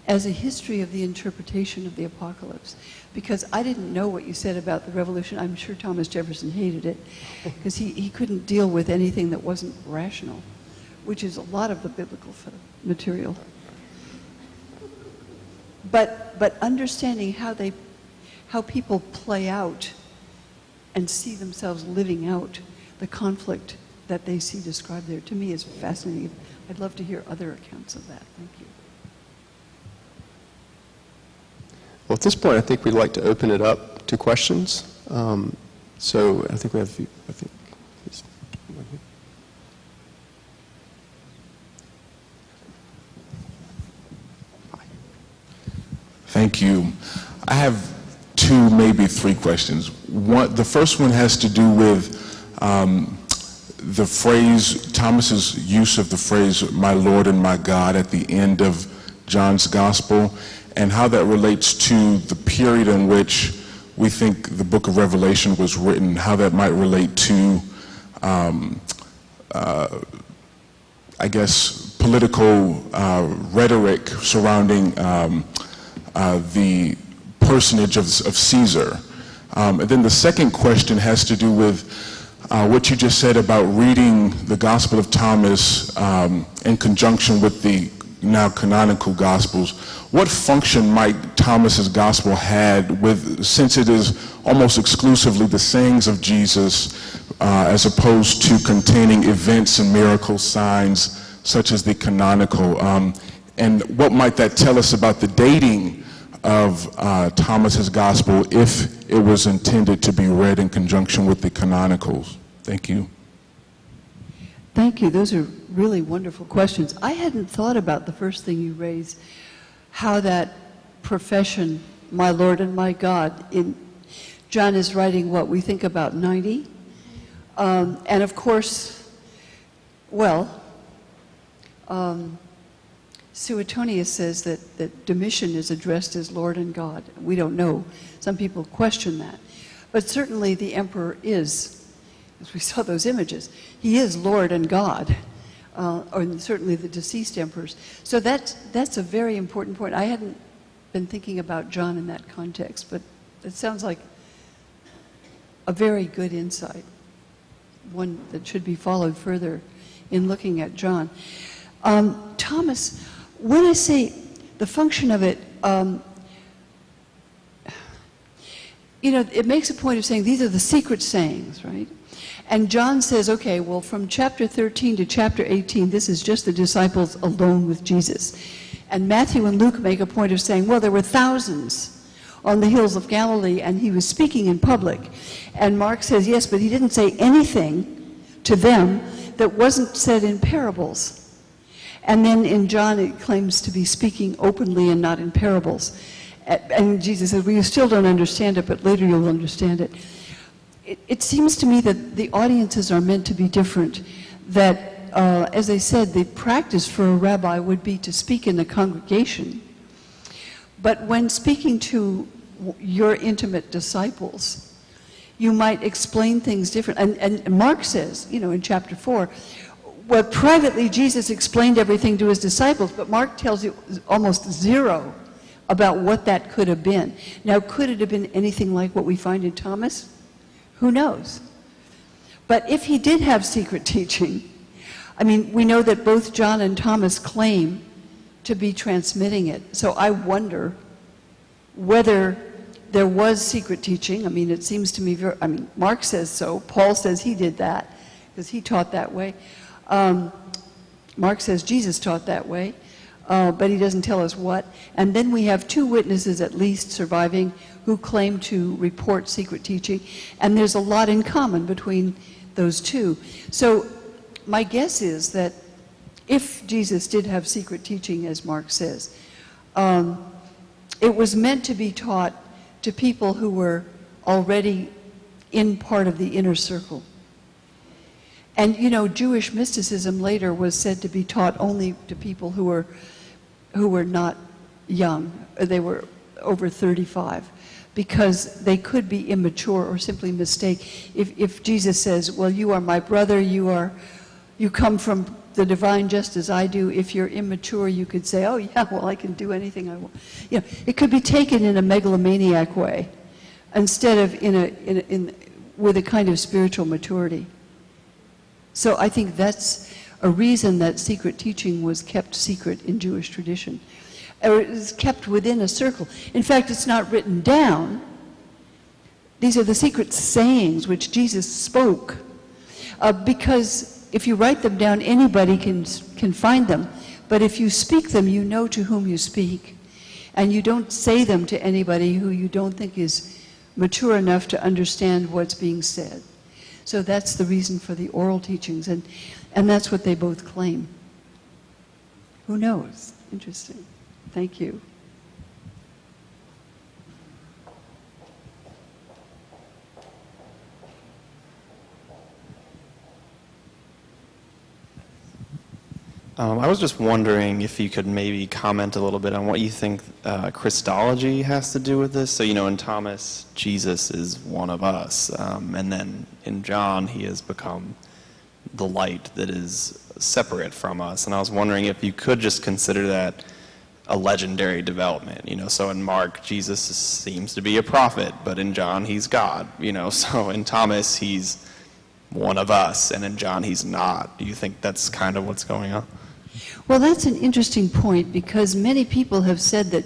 as a history of the interpretation of the apocalypse, because I didn't know what you said about the revolution. I'm sure Thomas Jefferson hated it because he couldn't deal with anything that wasn't rational, which is a lot of the biblical material. But understanding how people play out and see themselves living out the conflict that they see described there, to me is fascinating. I'd love to hear other accounts of that. Thank you. Well, at this point, I think we'd like to open it up to questions. So I think we have a few. Thank you. I have two, maybe three questions. The first one has to do with the phrase, Thomas's use of the phrase, "my Lord and my God," at the end of John's Gospel, and how that relates to the period in which we think the book of Revelation was written, how that might relate to, I guess, political rhetoric surrounding the personage of Caesar. And then the second question has to do with what you just said about reading the Gospel of Thomas in conjunction with the now canonical Gospels. What function might Thomas's Gospel had since it is almost exclusively the sayings of Jesus as opposed to containing events and miracle signs such as the canonical? And what might that tell us about the dating of Thomas's Gospel if it was intended to be read in conjunction with the canonicals? Thank you. Thank you. Those are really wonderful questions. I hadn't thought about the first thing you raised, how that profession, "my Lord and my God," John is writing what we think about 90. And of course, Suetonius says that Domitian is addressed as Lord and God. We don't know. Some people question that. But certainly the emperor is, as we saw those images, he is Lord and God, or certainly the deceased emperors. So that's a very important point. I hadn't been thinking about John in that context, but it sounds like a very good insight, one that should be followed further in looking at John. Thomas, when I say the function of it, it makes a point of saying these are the secret sayings, right? And John says, okay, well, from chapter 13 to chapter 18, this is just the disciples alone with Jesus. And Matthew and Luke make a point of saying, well, there were thousands on the hills of Galilee, and he was speaking in public. And Mark says, yes, but he didn't say anything to them that wasn't said in parables. And then in John, it claims to be speaking openly and not in parables. And Jesus says, well, you still don't understand it, but later you'll understand it. It seems to me that the audiences are meant to be different, that, as I said, the practice for a rabbi would be to speak in the congregation. But when speaking to your intimate disciples, you might explain things different. And Mark says, in chapter 4, well, privately Jesus explained everything to his disciples, but Mark tells you almost zero about what that could have been. Now, could it have been anything like what we find in Thomas? Who knows? But if he did have secret teaching, I mean, we know that both John and Thomas claim to be transmitting it. So I wonder whether there was secret teaching. I mean, it seems to me, Mark says so. Paul says he did that because he taught that way. Mark says Jesus taught that way, but he doesn't tell us what. And then we have 2 witnesses at least surviving who claim to report secret teaching, and there's a lot in common between those 2. So my guess is that if Jesus did have secret teaching, as Mark says, it was meant to be taught to people who were already in part of the inner circle. And Jewish mysticism later was said to be taught only to people who were not young. They were over 35, because they could be immature or simply mistake. If Jesus says, well, you are my brother, you come from the divine just as I do, if you're immature, you could say, oh yeah, well, I can do anything I want. It could be taken in a megalomaniac way instead of with a kind of spiritual maturity. So I think that's a reason that secret teaching was kept secret in Jewish tradition. Or it was kept within a circle. In fact, it's not written down. These are the secret sayings which Jesus spoke. Because if you write them down, anybody can find them. But if you speak them, you know to whom you speak. And you don't say them to anybody who you don't think is mature enough to understand what's being said. So that's the reason for the oral teachings, and that's what they both claim. Who knows? Interesting. Thank you. I was just wondering if you could maybe comment a little bit on what you think Christology has to do with this. So, in Thomas, Jesus is one of us, and then in John, he has become the light that is separate from us. And I was wondering if you could just consider that a legendary development. So in Mark, Jesus seems to be a prophet, but in John, he's God. So in Thomas, he's one of us, and in John, he's not. Do you think that's kind of what's going on? Well, that's an interesting point, because many people have said that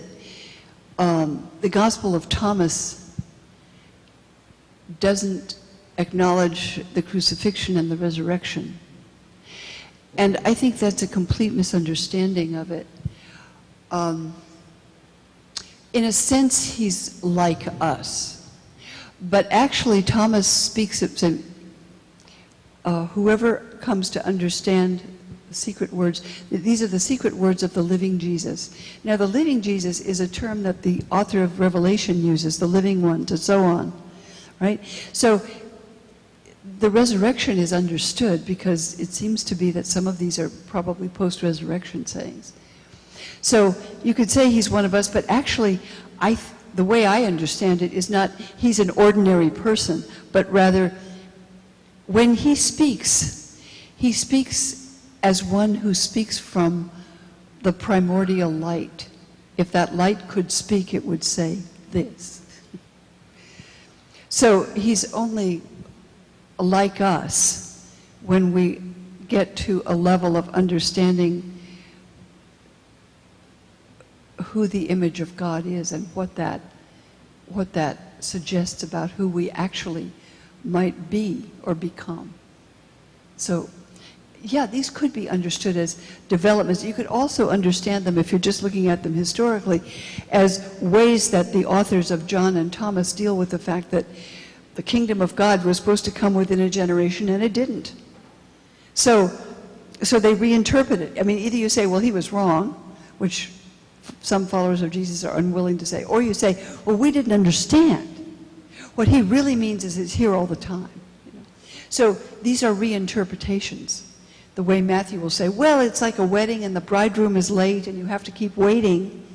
the Gospel of Thomas doesn't acknowledge the crucifixion and the resurrection. And I think that's a complete misunderstanding of it. In a sense, he's like us. But actually, Thomas speaks of saying, whoever comes to understand the secret words, these are the secret words of the living Jesus. Now, the living Jesus is a term that the author of Revelation uses, the living ones, and so on, right? So the resurrection is understood because it seems to be that some of these are probably post-resurrection sayings. So you could say he's one of us, but actually, the way I understand it is not he's an ordinary person, but rather when he speaks as one who speaks from the primordial light. If that light could speak, it would say this. So he's only like us when we get to a level of understanding who the image of God is and what that suggests about who we actually might be or become. So, yeah, these could be understood as developments. You could also understand them, if you're just looking at them historically, as ways that the authors of John and Thomas deal with the fact that the kingdom of God was supposed to come within a generation, and it didn't. So they reinterpret it. I mean, either you say, well, he was wrong, which some followers of Jesus are unwilling to say. Or you say, well, we didn't understand. What he really means is he's here all the time. You know? So these are reinterpretations. The way Matthew will say, well, it's like a wedding and the bridegroom is late and you have to keep waiting.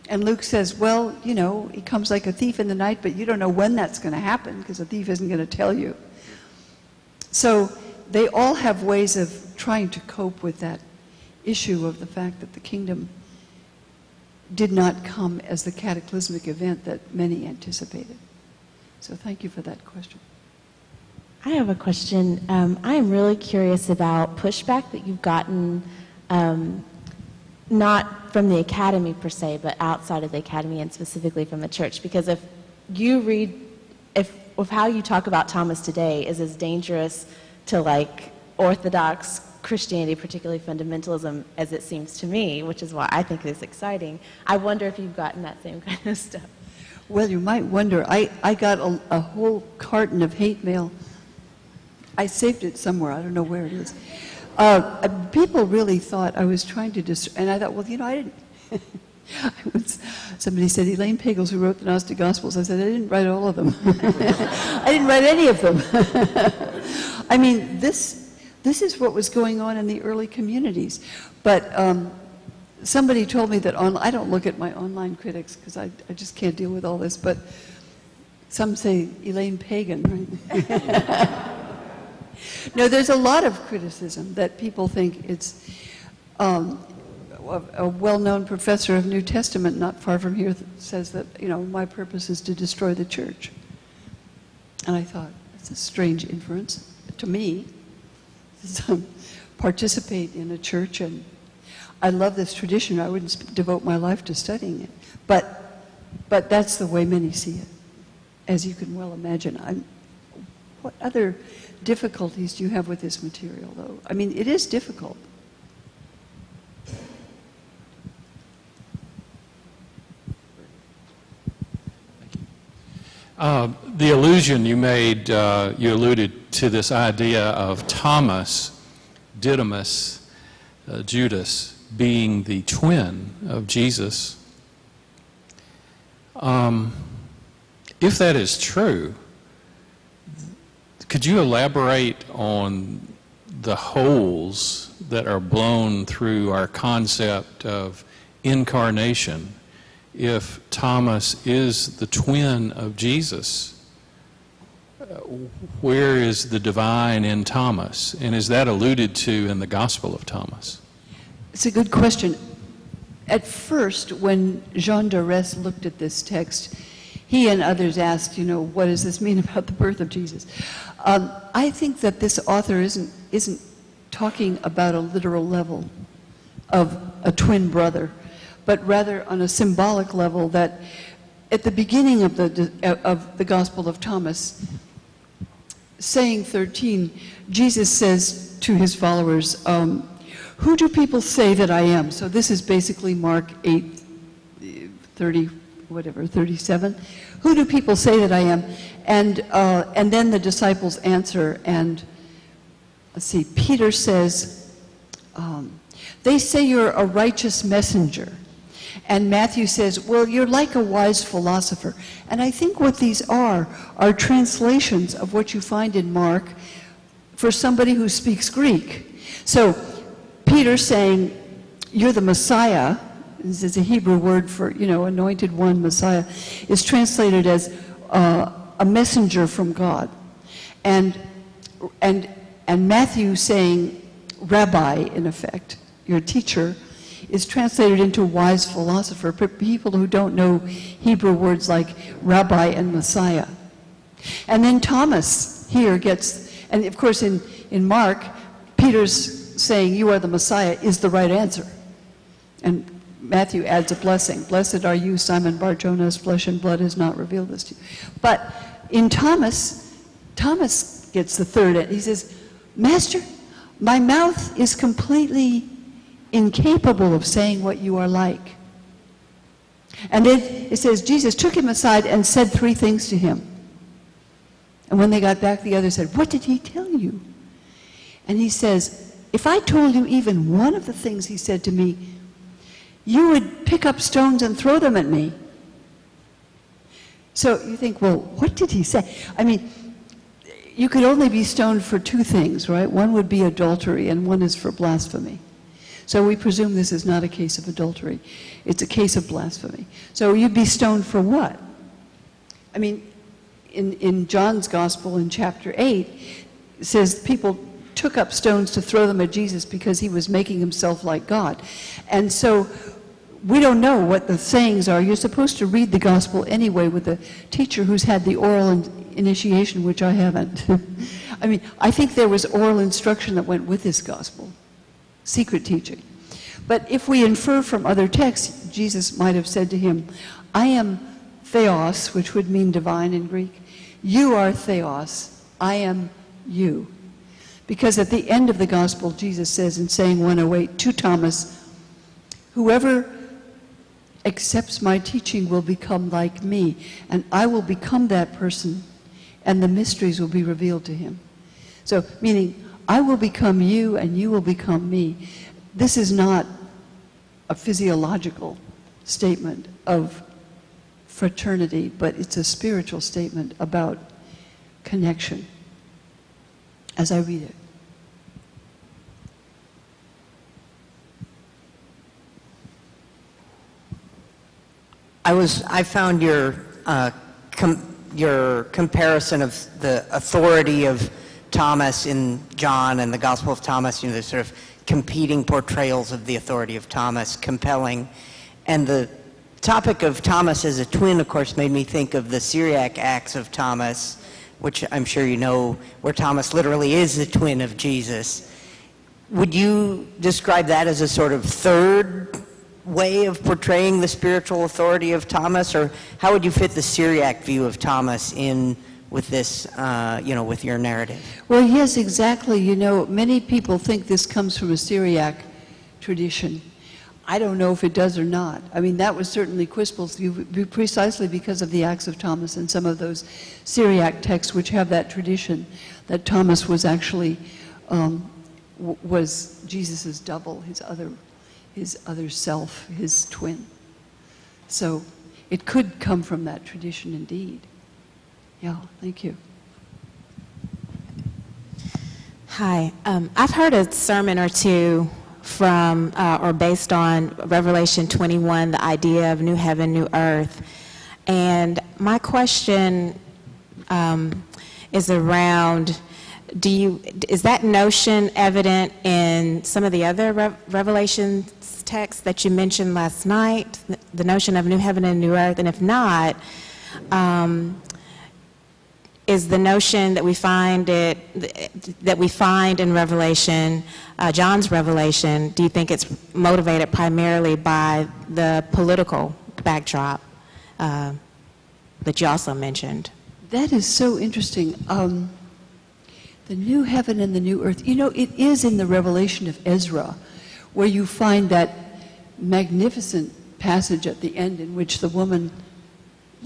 And Luke says, well, you know, he comes like a thief in the night, but you don't know when that's going to happen because the thief isn't going to tell you. So they all have ways of trying to cope with that issue of the fact that the kingdom did not come as the cataclysmic event that many anticipated. So thank you for that question. I have a question. I am really curious about pushback that you've gotten, not from the academy per se, but outside of the academy and specifically from the church. Because if you read, if how you talk about Thomas today is as dangerous to like Orthodox Christianity, particularly fundamentalism, as it seems to me, which is why I think it's exciting, I wonder if you've gotten that same kind of stuff. Well, you might wonder. I got a whole carton of hate mail. I saved it somewhere. I don't know where it is. People really thought I was trying to and I thought, well, you know, I didn't. Somebody said, Elaine Pagels, who wrote the Gnostic Gospels. I said, I didn't write all of them. I didn't write any of them. I mean, this is what was going on in the early communities. But somebody told me that I don't look at my online critics because I just can't deal with all this, but some say Elaine Pagan, right? No, there's a lot of criticism that people think it's a well-known professor of New Testament not far from here says that, you know, my purpose is to destroy the church. And I thought, that's a strange inference to me. Participate in a church, and I love this tradition. I wouldn't devote my life to studying it. But that's the way many see it, as you can well imagine. What other difficulties do you have with this material, though? I mean, it is difficult. The allusion you made, you alluded to this idea of Thomas, Didymus, Judas being the twin of Jesus. If that is true, could you elaborate on the holes that are blown through our concept of incarnation? If Thomas is the twin of Jesus, where is the divine in Thomas? And is that alluded to in the Gospel of Thomas? It's a good question. At first, when Jean Dorès looked at this text, he and others asked, you know, what does this mean about the birth of Jesus? I think that this author isn't talking about a literal level of a twin brother, but rather on a symbolic level that at the beginning of the Gospel of Thomas, saying 13, Jesus says to his followers, who do people say that I am? So this is basically Mark 8, 30, whatever, 37. Who do people say that I am? And then the disciples answer, and let's see, Peter says, they say you're a righteous messenger. And Matthew says, well, you're like a wise philosopher. And I think what these are translations of what you find in Mark for somebody who speaks Greek. So Peter saying, you're the Messiah, this is a Hebrew word for, you know, anointed one, Messiah, is translated as a messenger from God. And Matthew saying, rabbi, in effect, your teacher, is translated into wise philosopher for people who don't know Hebrew words like rabbi and Messiah. And then Thomas here gets, and of course in Mark, Peter's saying you are the Messiah is the right answer. And Matthew adds a blessing. Blessed are you, Simon Bar-Jonas, flesh and blood has not revealed this to you. But in Thomas gets the third. He says, Master, my mouth is completely incapable of saying what you are like. And then it says, Jesus took him aside and said 3 things to him. And when they got back, the other said, what did he tell you? And he says, if I told you even one of the things he said to me, you would pick up stones and throw them at me. So you think, well, what did he say? I mean, you could only be stoned for two things, right? One would be adultery, and one is for blasphemy. So we presume this is not a case of adultery. It's a case of blasphemy. So you'd be stoned for what? I mean, in John's Gospel in chapter 8, it says people took up stones to throw them at Jesus because he was making himself like God. And so we don't know what the sayings are. You're supposed to read the Gospel anyway with a teacher who's had the oral initiation, which I haven't. I mean, I think there was oral instruction that went with this Gospel. Secret teaching. But if we infer from other texts, Jesus might have said to him, I am theos, which would mean divine in Greek. You are theos. I am you. Because at the end of the Gospel, Jesus says in saying 108 to Thomas, whoever accepts my teaching will become like me, and I will become that person, and the mysteries will be revealed to him. So, meaning, I will become you and you will become me. This is not a physiological statement of fraternity, but it's a spiritual statement about connection, as I read it. I found your comparison of the authority of Thomas in John and the Gospel of Thomas, you know, the sort of competing portrayals of the authority of Thomas, compelling. And the topic of Thomas as a twin, of course, made me think of the Syriac Acts of Thomas, which I'm sure you know, where Thomas literally is the twin of Jesus. Would you describe that as a sort of third way of portraying the spiritual authority of Thomas, or how would you fit the Syriac view of Thomas in with this, with your narrative? Well, yes, exactly. You know, many people think this comes from a Syriac tradition. I don't know if it does or not. I mean, that was certainly Quispel's view, precisely because of the Acts of Thomas and some of those Syriac texts which have that tradition that Thomas was actually, was Jesus' double, his other self, his twin. So it could come from that tradition indeed. Yeah, thank you. Hi. I've heard a sermon or two from, or based on Revelation 21, the idea of new heaven, new earth. And my question is around, is that notion evident in some of the other Revelation texts that you mentioned last night, the notion of new heaven and new earth? And if not, is the notion that we find in Revelation, John's Revelation, do you think it's motivated primarily by the political backdrop that you also mentioned? That is so interesting. The new heaven and the new earth. You know, it is in the Revelation of Ezra where you find that magnificent passage at the end in which the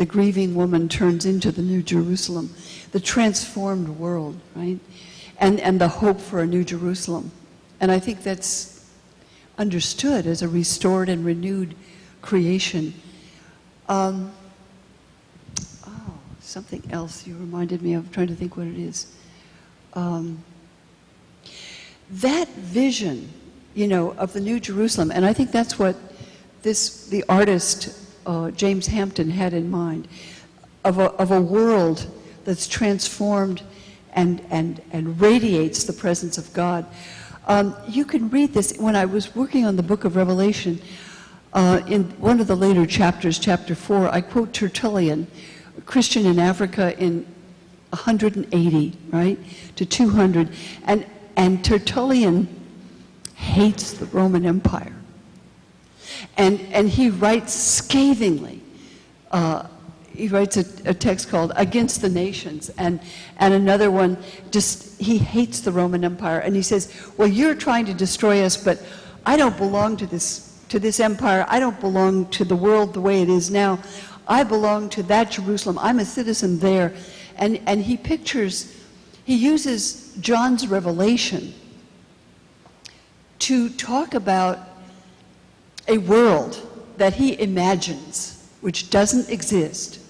grieving woman turns into the New Jerusalem, the transformed world, right? And the hope for a New Jerusalem. And I think that's understood as a restored and renewed creation. Something else you reminded me of, trying to think what it is. That vision, you know, of the New Jerusalem, and I think that's what the artist James Hampton had in mind, of a world that's transformed and radiates the presence of God. You can read this. When I was working on the book of Revelation, in one of the later chapters, chapter 4, I quote Tertullian, a Christian in Africa in 180, right, to 200. And Tertullian hates the Roman Empire. And he writes scathingly. He writes a text called Against the Nations, and another one, he hates the Roman Empire. And he says, well, you're trying to destroy us, but I don't belong to this empire. I don't belong to the world the way it is now. I belong to that Jerusalem. I'm a citizen there. And he uses John's revelation to talk about a world that he imagines, which doesn't exist.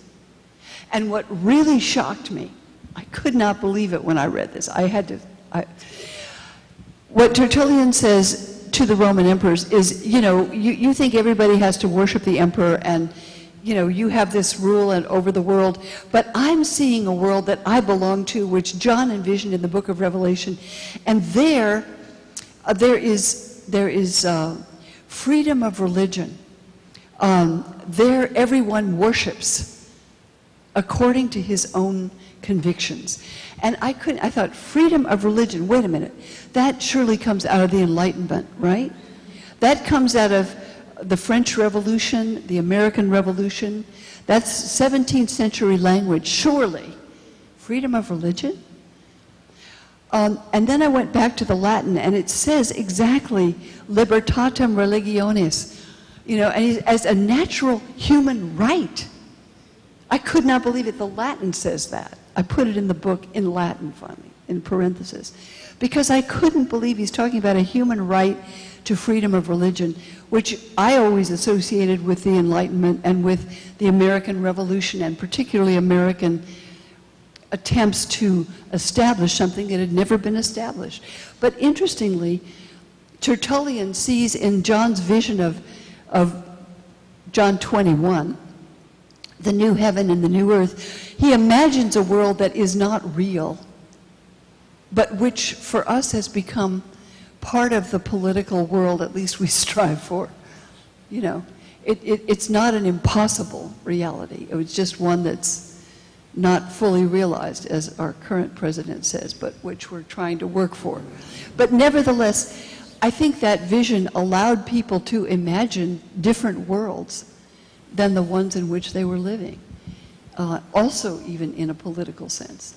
And what really shocked me, I could not believe it when I read this. What Tertullian says to the Roman emperors is, you think everybody has to worship the emperor and, you have this rule over the world, but I'm seeing a world that I belong to, which John envisioned in the book of Revelation, and there is freedom of religion. There everyone worships according to his own convictions. And I thought, freedom of religion, wait a minute, that surely comes out of the Enlightenment, right? That comes out of the French Revolution, the American Revolution. That's 17th century language, surely. Freedom of religion? And then I went back to the Latin, and it says exactly, libertatem religionis, and as a natural human right. I could not believe it. The Latin says that. I put it in the book in Latin, finally, in parentheses, because I couldn't believe he's talking about a human right to freedom of religion, which I always associated with the Enlightenment and with the American Revolution, and particularly American attempts to establish something that had never been established. But interestingly, Tertullian sees in John's vision of John 21, the new heaven and the new earth, he imagines a world that is not real, but which for us has become part of the political world, at least we strive for. It's not an impossible reality. It was just one that's not fully realized, as our current president says, but which we're trying to work for. But nevertheless, I think that vision allowed people to imagine different worlds than the ones in which they were living, also even in a political sense.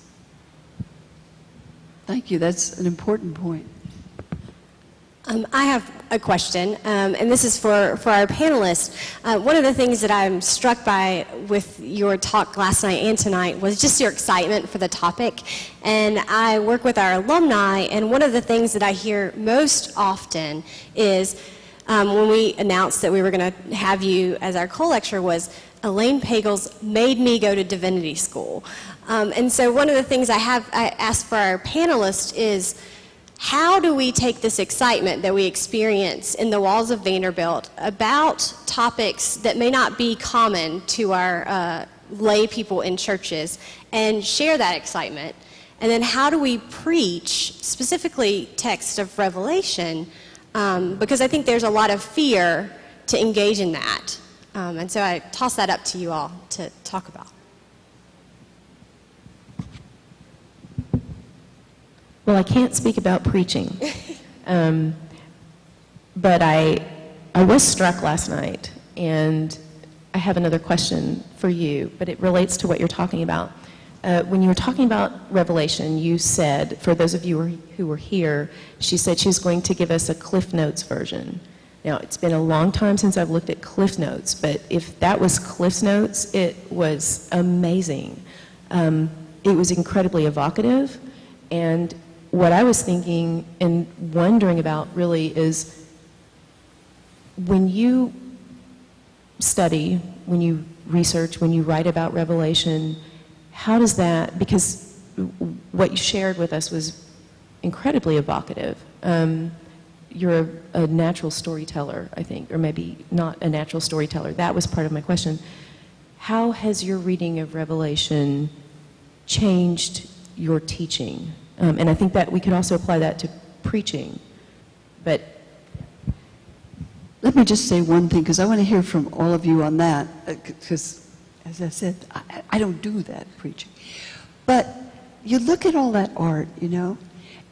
Thank you, that's an important point. I have a question, and this is for our panelists. One of the things that I'm struck by with your talk last night and tonight was just your excitement for the topic. And I work with our alumni, and one of the things that I hear most often is when we announced that we were going to have you as our co-lecturer was, Elaine Pagels made me go to Divinity School. And so one of the things I asked for our panelists is, how do we take this excitement that we experience in the walls of Vanderbilt about topics that may not be common to our lay people in churches and share that excitement? And then how do we preach, specifically texts of Revelation, because I think there's a lot of fear to engage in that. And so I toss that up to you all to talk about. Well, I can't speak about preaching, but I was struck last night, and I have another question for you, but it relates to what you're talking about. When you were talking about Revelation, you said, for those of you who were here, she said she was going to give us a Cliff Notes version. Now, it's been a long time since I've looked at Cliff Notes, but if that was Cliff Notes, it was amazing. It was incredibly evocative, and what I was thinking and wondering about really is when you study, when you research, when you write about Revelation, how does that, because what you shared with us was incredibly evocative. You're a natural storyteller, I think, or maybe not a natural storyteller. That was part of my question. How has your reading of Revelation changed your teaching? And I think that we could also apply that to preaching. But let me just say one thing, because I want to hear from all of you on that, because, as I said, I don't do that preaching. But you look at all that art,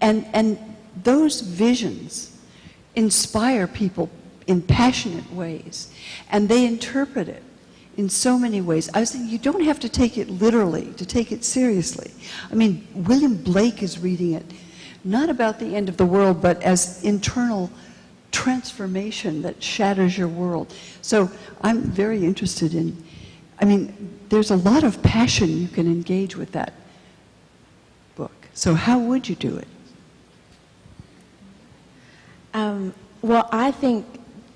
and those visions inspire people in passionate ways, and they interpret it in so many ways. I was thinking, you don't have to take it literally to take it seriously. I mean, William Blake is reading it, not about the end of the world, but as internal transformation that shatters your world. So I'm very interested in, there's a lot of passion you can engage with that book. So how would you do it? Well, I think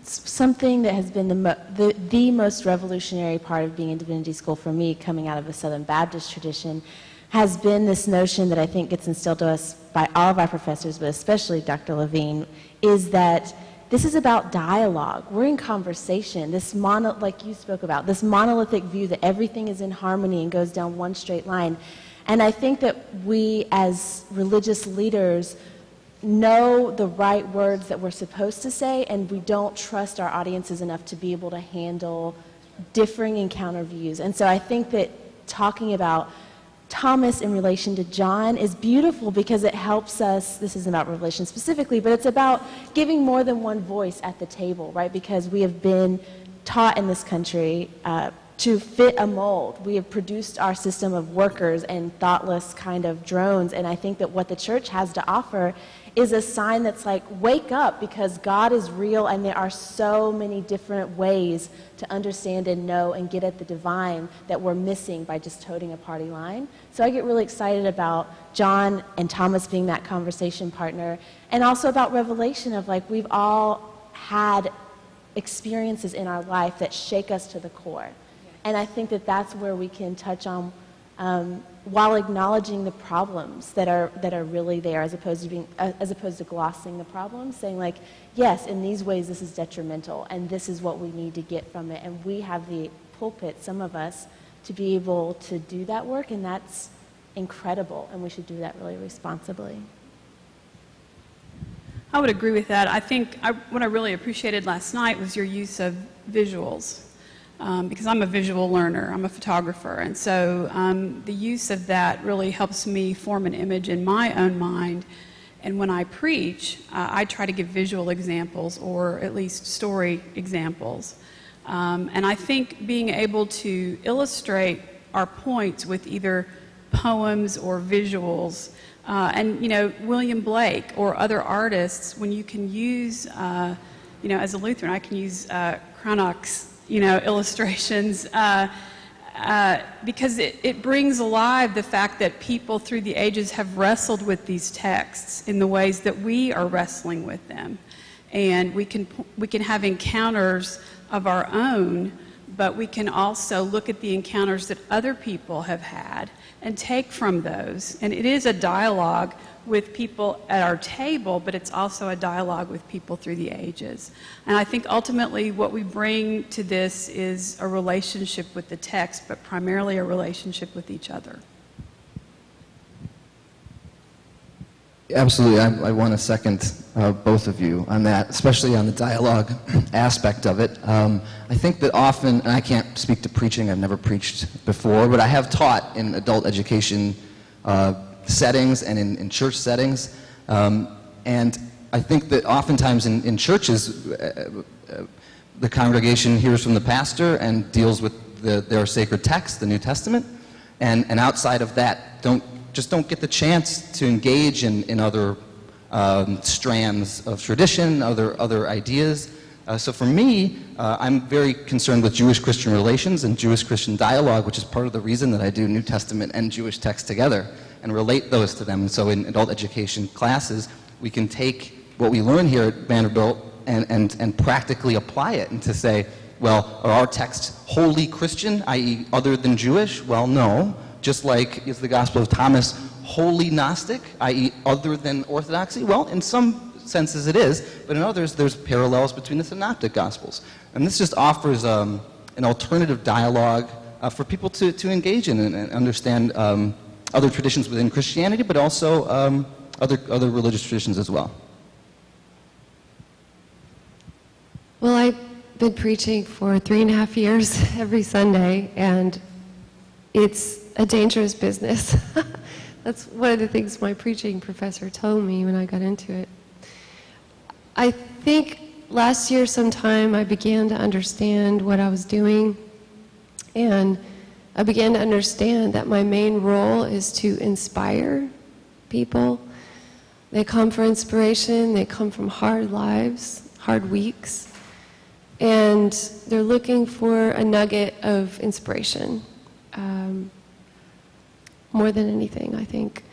something that has been the most revolutionary part of being in divinity school for me, coming out of a Southern Baptist tradition, has been this notion that I think gets instilled to us by all of our professors, but especially Dr. Levine, is that this is about dialogue. We're in conversation. This like you spoke about, this monolithic view that everything is in harmony and goes down one straight line. And I think that we as religious leaders know the right words that we're supposed to say, and we don't trust our audiences enough to be able to handle differing and counter views. And so I think that talking about Thomas in relation to John is beautiful because it helps us, this isn't about Revelation specifically, but it's about giving more than one voice at the table, right? Because we have been taught in this country to fit a mold. We have produced our system of workers and thoughtless kind of drones, and I think that what the church has to offer is a sign that's like, wake up, because God is real and there are so many different ways to understand and know and get at the divine that we're missing by just toting a party line. So I get really excited about John and Thomas being that conversation partner, and also about Revelation of like, we've all had experiences in our life that shake us to the core. And I think that that's where we can touch on while acknowledging the problems that are really there, as opposed to glossing the problems, saying like, yes, in these ways this is detrimental, and this is what we need to get from it, and we have the pulpit, some of us, to be able to do that work, and that's incredible, and we should do that really responsibly. I would agree with that. I think what I really appreciated last night was your use of visuals. Because I'm a visual learner, I'm a photographer, and so the use of that really helps me form an image in my own mind. And when I preach, I try to give visual examples, or at least story examples. And I think being able to illustrate our points with either poems or visuals, and William Blake or other artists, when you can use, as a Lutheran, I can use Cranach's illustrations, because it brings alive the fact that people through the ages have wrestled with these texts in the ways that we are wrestling with them. And we can have encounters of our own, but we can also look at the encounters that other people have had and take from those. And it is a dialogue with people at our table, but it's also a dialogue with people through the ages. And I think ultimately what we bring to this is a relationship with the text, but primarily a relationship with each other. Absolutely. I want to second both of you on that, especially on the dialogue aspect of it. I think that often, and I can't speak to preaching, I've never preached before, but I have taught in adult education settings and in church settings. And I think that oftentimes in churches, the congregation hears from the pastor and deals with their sacred text, the New Testament, and outside of that, don't get the chance to engage in other strands of tradition, other ideas. So for me, I'm very concerned with Jewish-Christian relations and Jewish-Christian dialogue, which is part of the reason that I do New Testament and Jewish texts together and relate those to them. And so in adult education classes, we can take what we learn here at Vanderbilt and practically apply it, and to say, well, are our texts wholly Christian, i.e. other than Jewish? Well, no. Just like is the Gospel of Thomas wholly Gnostic, i.e. other than Orthodoxy? Well, in some senses it is, but in others there's parallels between the Synoptic Gospels. And this just offers an alternative dialogue for people to engage in and understand other traditions within Christianity, but also other religious traditions as well. Well, I've been preaching for 3.5 years every Sunday, and it's a dangerous business. That's one of the things my preaching professor told me when I got into it. I think last year sometime I began to understand what I was doing, and I began to understand that my main role is to inspire people. They come for inspiration, they come from hard lives, hard weeks, and they're looking for a nugget of inspiration, more than anything, I think.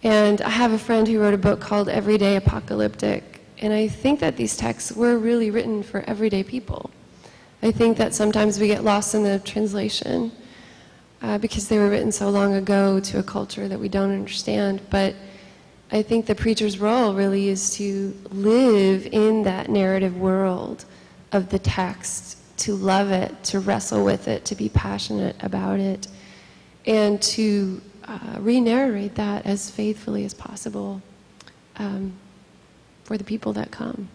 And I have a friend who wrote a book called Everyday Apocalyptic, And I think that these texts were really written for everyday people. I think that sometimes we get lost in the translation because they were written so long ago to a culture that we don't understand. But I think the preacher's role really is to live in that narrative world of the text, to love it, to wrestle with it, to be passionate about it, and to re-narrate that as faithfully as possible for the people that come.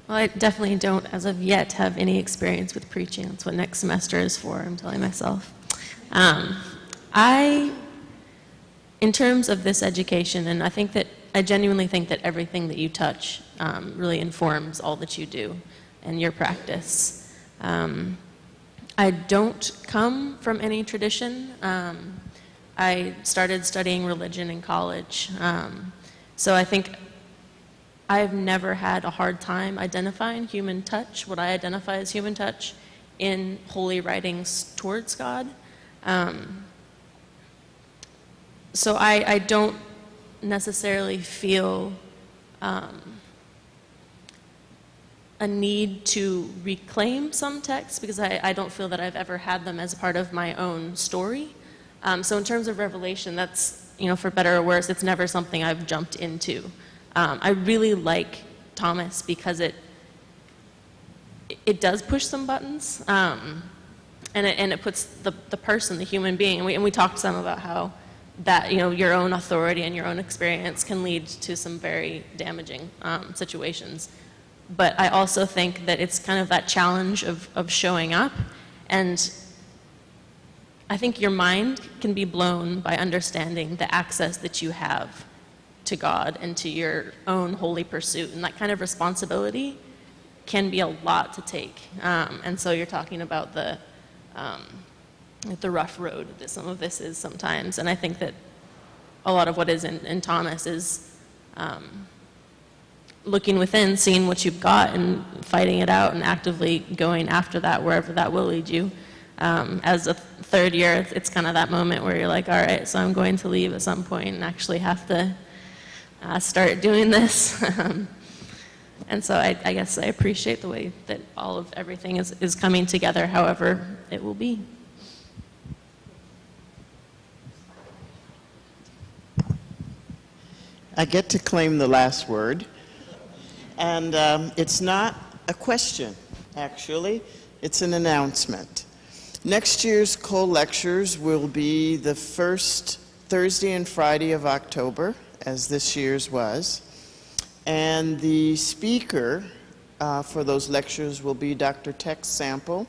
Well, I definitely don't, as of yet, have any experience with preaching. That's what next semester is for, I'm telling myself. In terms of this education, and I genuinely think that everything that you touch really informs all that you do and your practice. I don't come from any tradition. I started studying religion in college. So I think I've never had a hard time identifying human touch, what I identify as human touch, in holy writings towards God. So I don't necessarily feel a need to reclaim some texts because I don't feel that I've ever had them as part of my own story. So in terms of Revelation, that's, for better or worse, it's never something I've jumped into. I really like Thomas because it does push some buttons, and it puts the person, the human being, and we talked some about how that, your own authority and your own experience can lead to some very damaging situations. But I also think that it's kind of that challenge of showing up, and I think your mind can be blown by understanding the access that you have to God and to your own holy pursuit, and that kind of responsibility can be a lot to take. And so you're talking about the rough road that some of this is sometimes, and I think that a lot of what is in Thomas is looking within, seeing what you've got, and fighting it out, and actively going after that wherever that will lead you. As a third year, it's kind of that moment where you're like, all right, so I'm going to leave at some point and actually have to start doing this. And so I guess I appreciate the way that all of everything is coming together, however it will be. I get to claim the last word. And it's not a question, actually. It's an announcement. Next year's co-lectures will be the first Thursday and Friday of October, as this year's was. And the speaker for those lectures will be Dr. Tex Sample.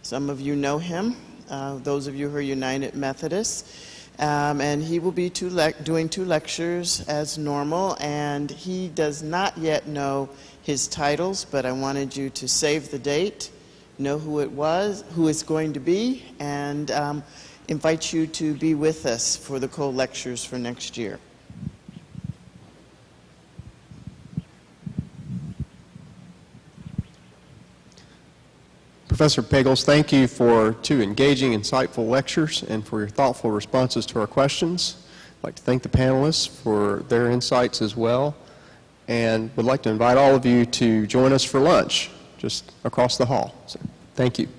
Some of you know him, those of you who are United Methodists. And he will be doing 2 lectures as normal, and he does not yet know his titles, but I wanted you to save the date, know who it's going to be, and invite you to be with us for the co-lectures for next year. Professor Pagels, thank you for 2 engaging, insightful lectures and for your thoughtful responses to our questions. I'd like to thank the panelists for their insights as well, and would like to invite all of you to join us for lunch just across the hall. So, thank you.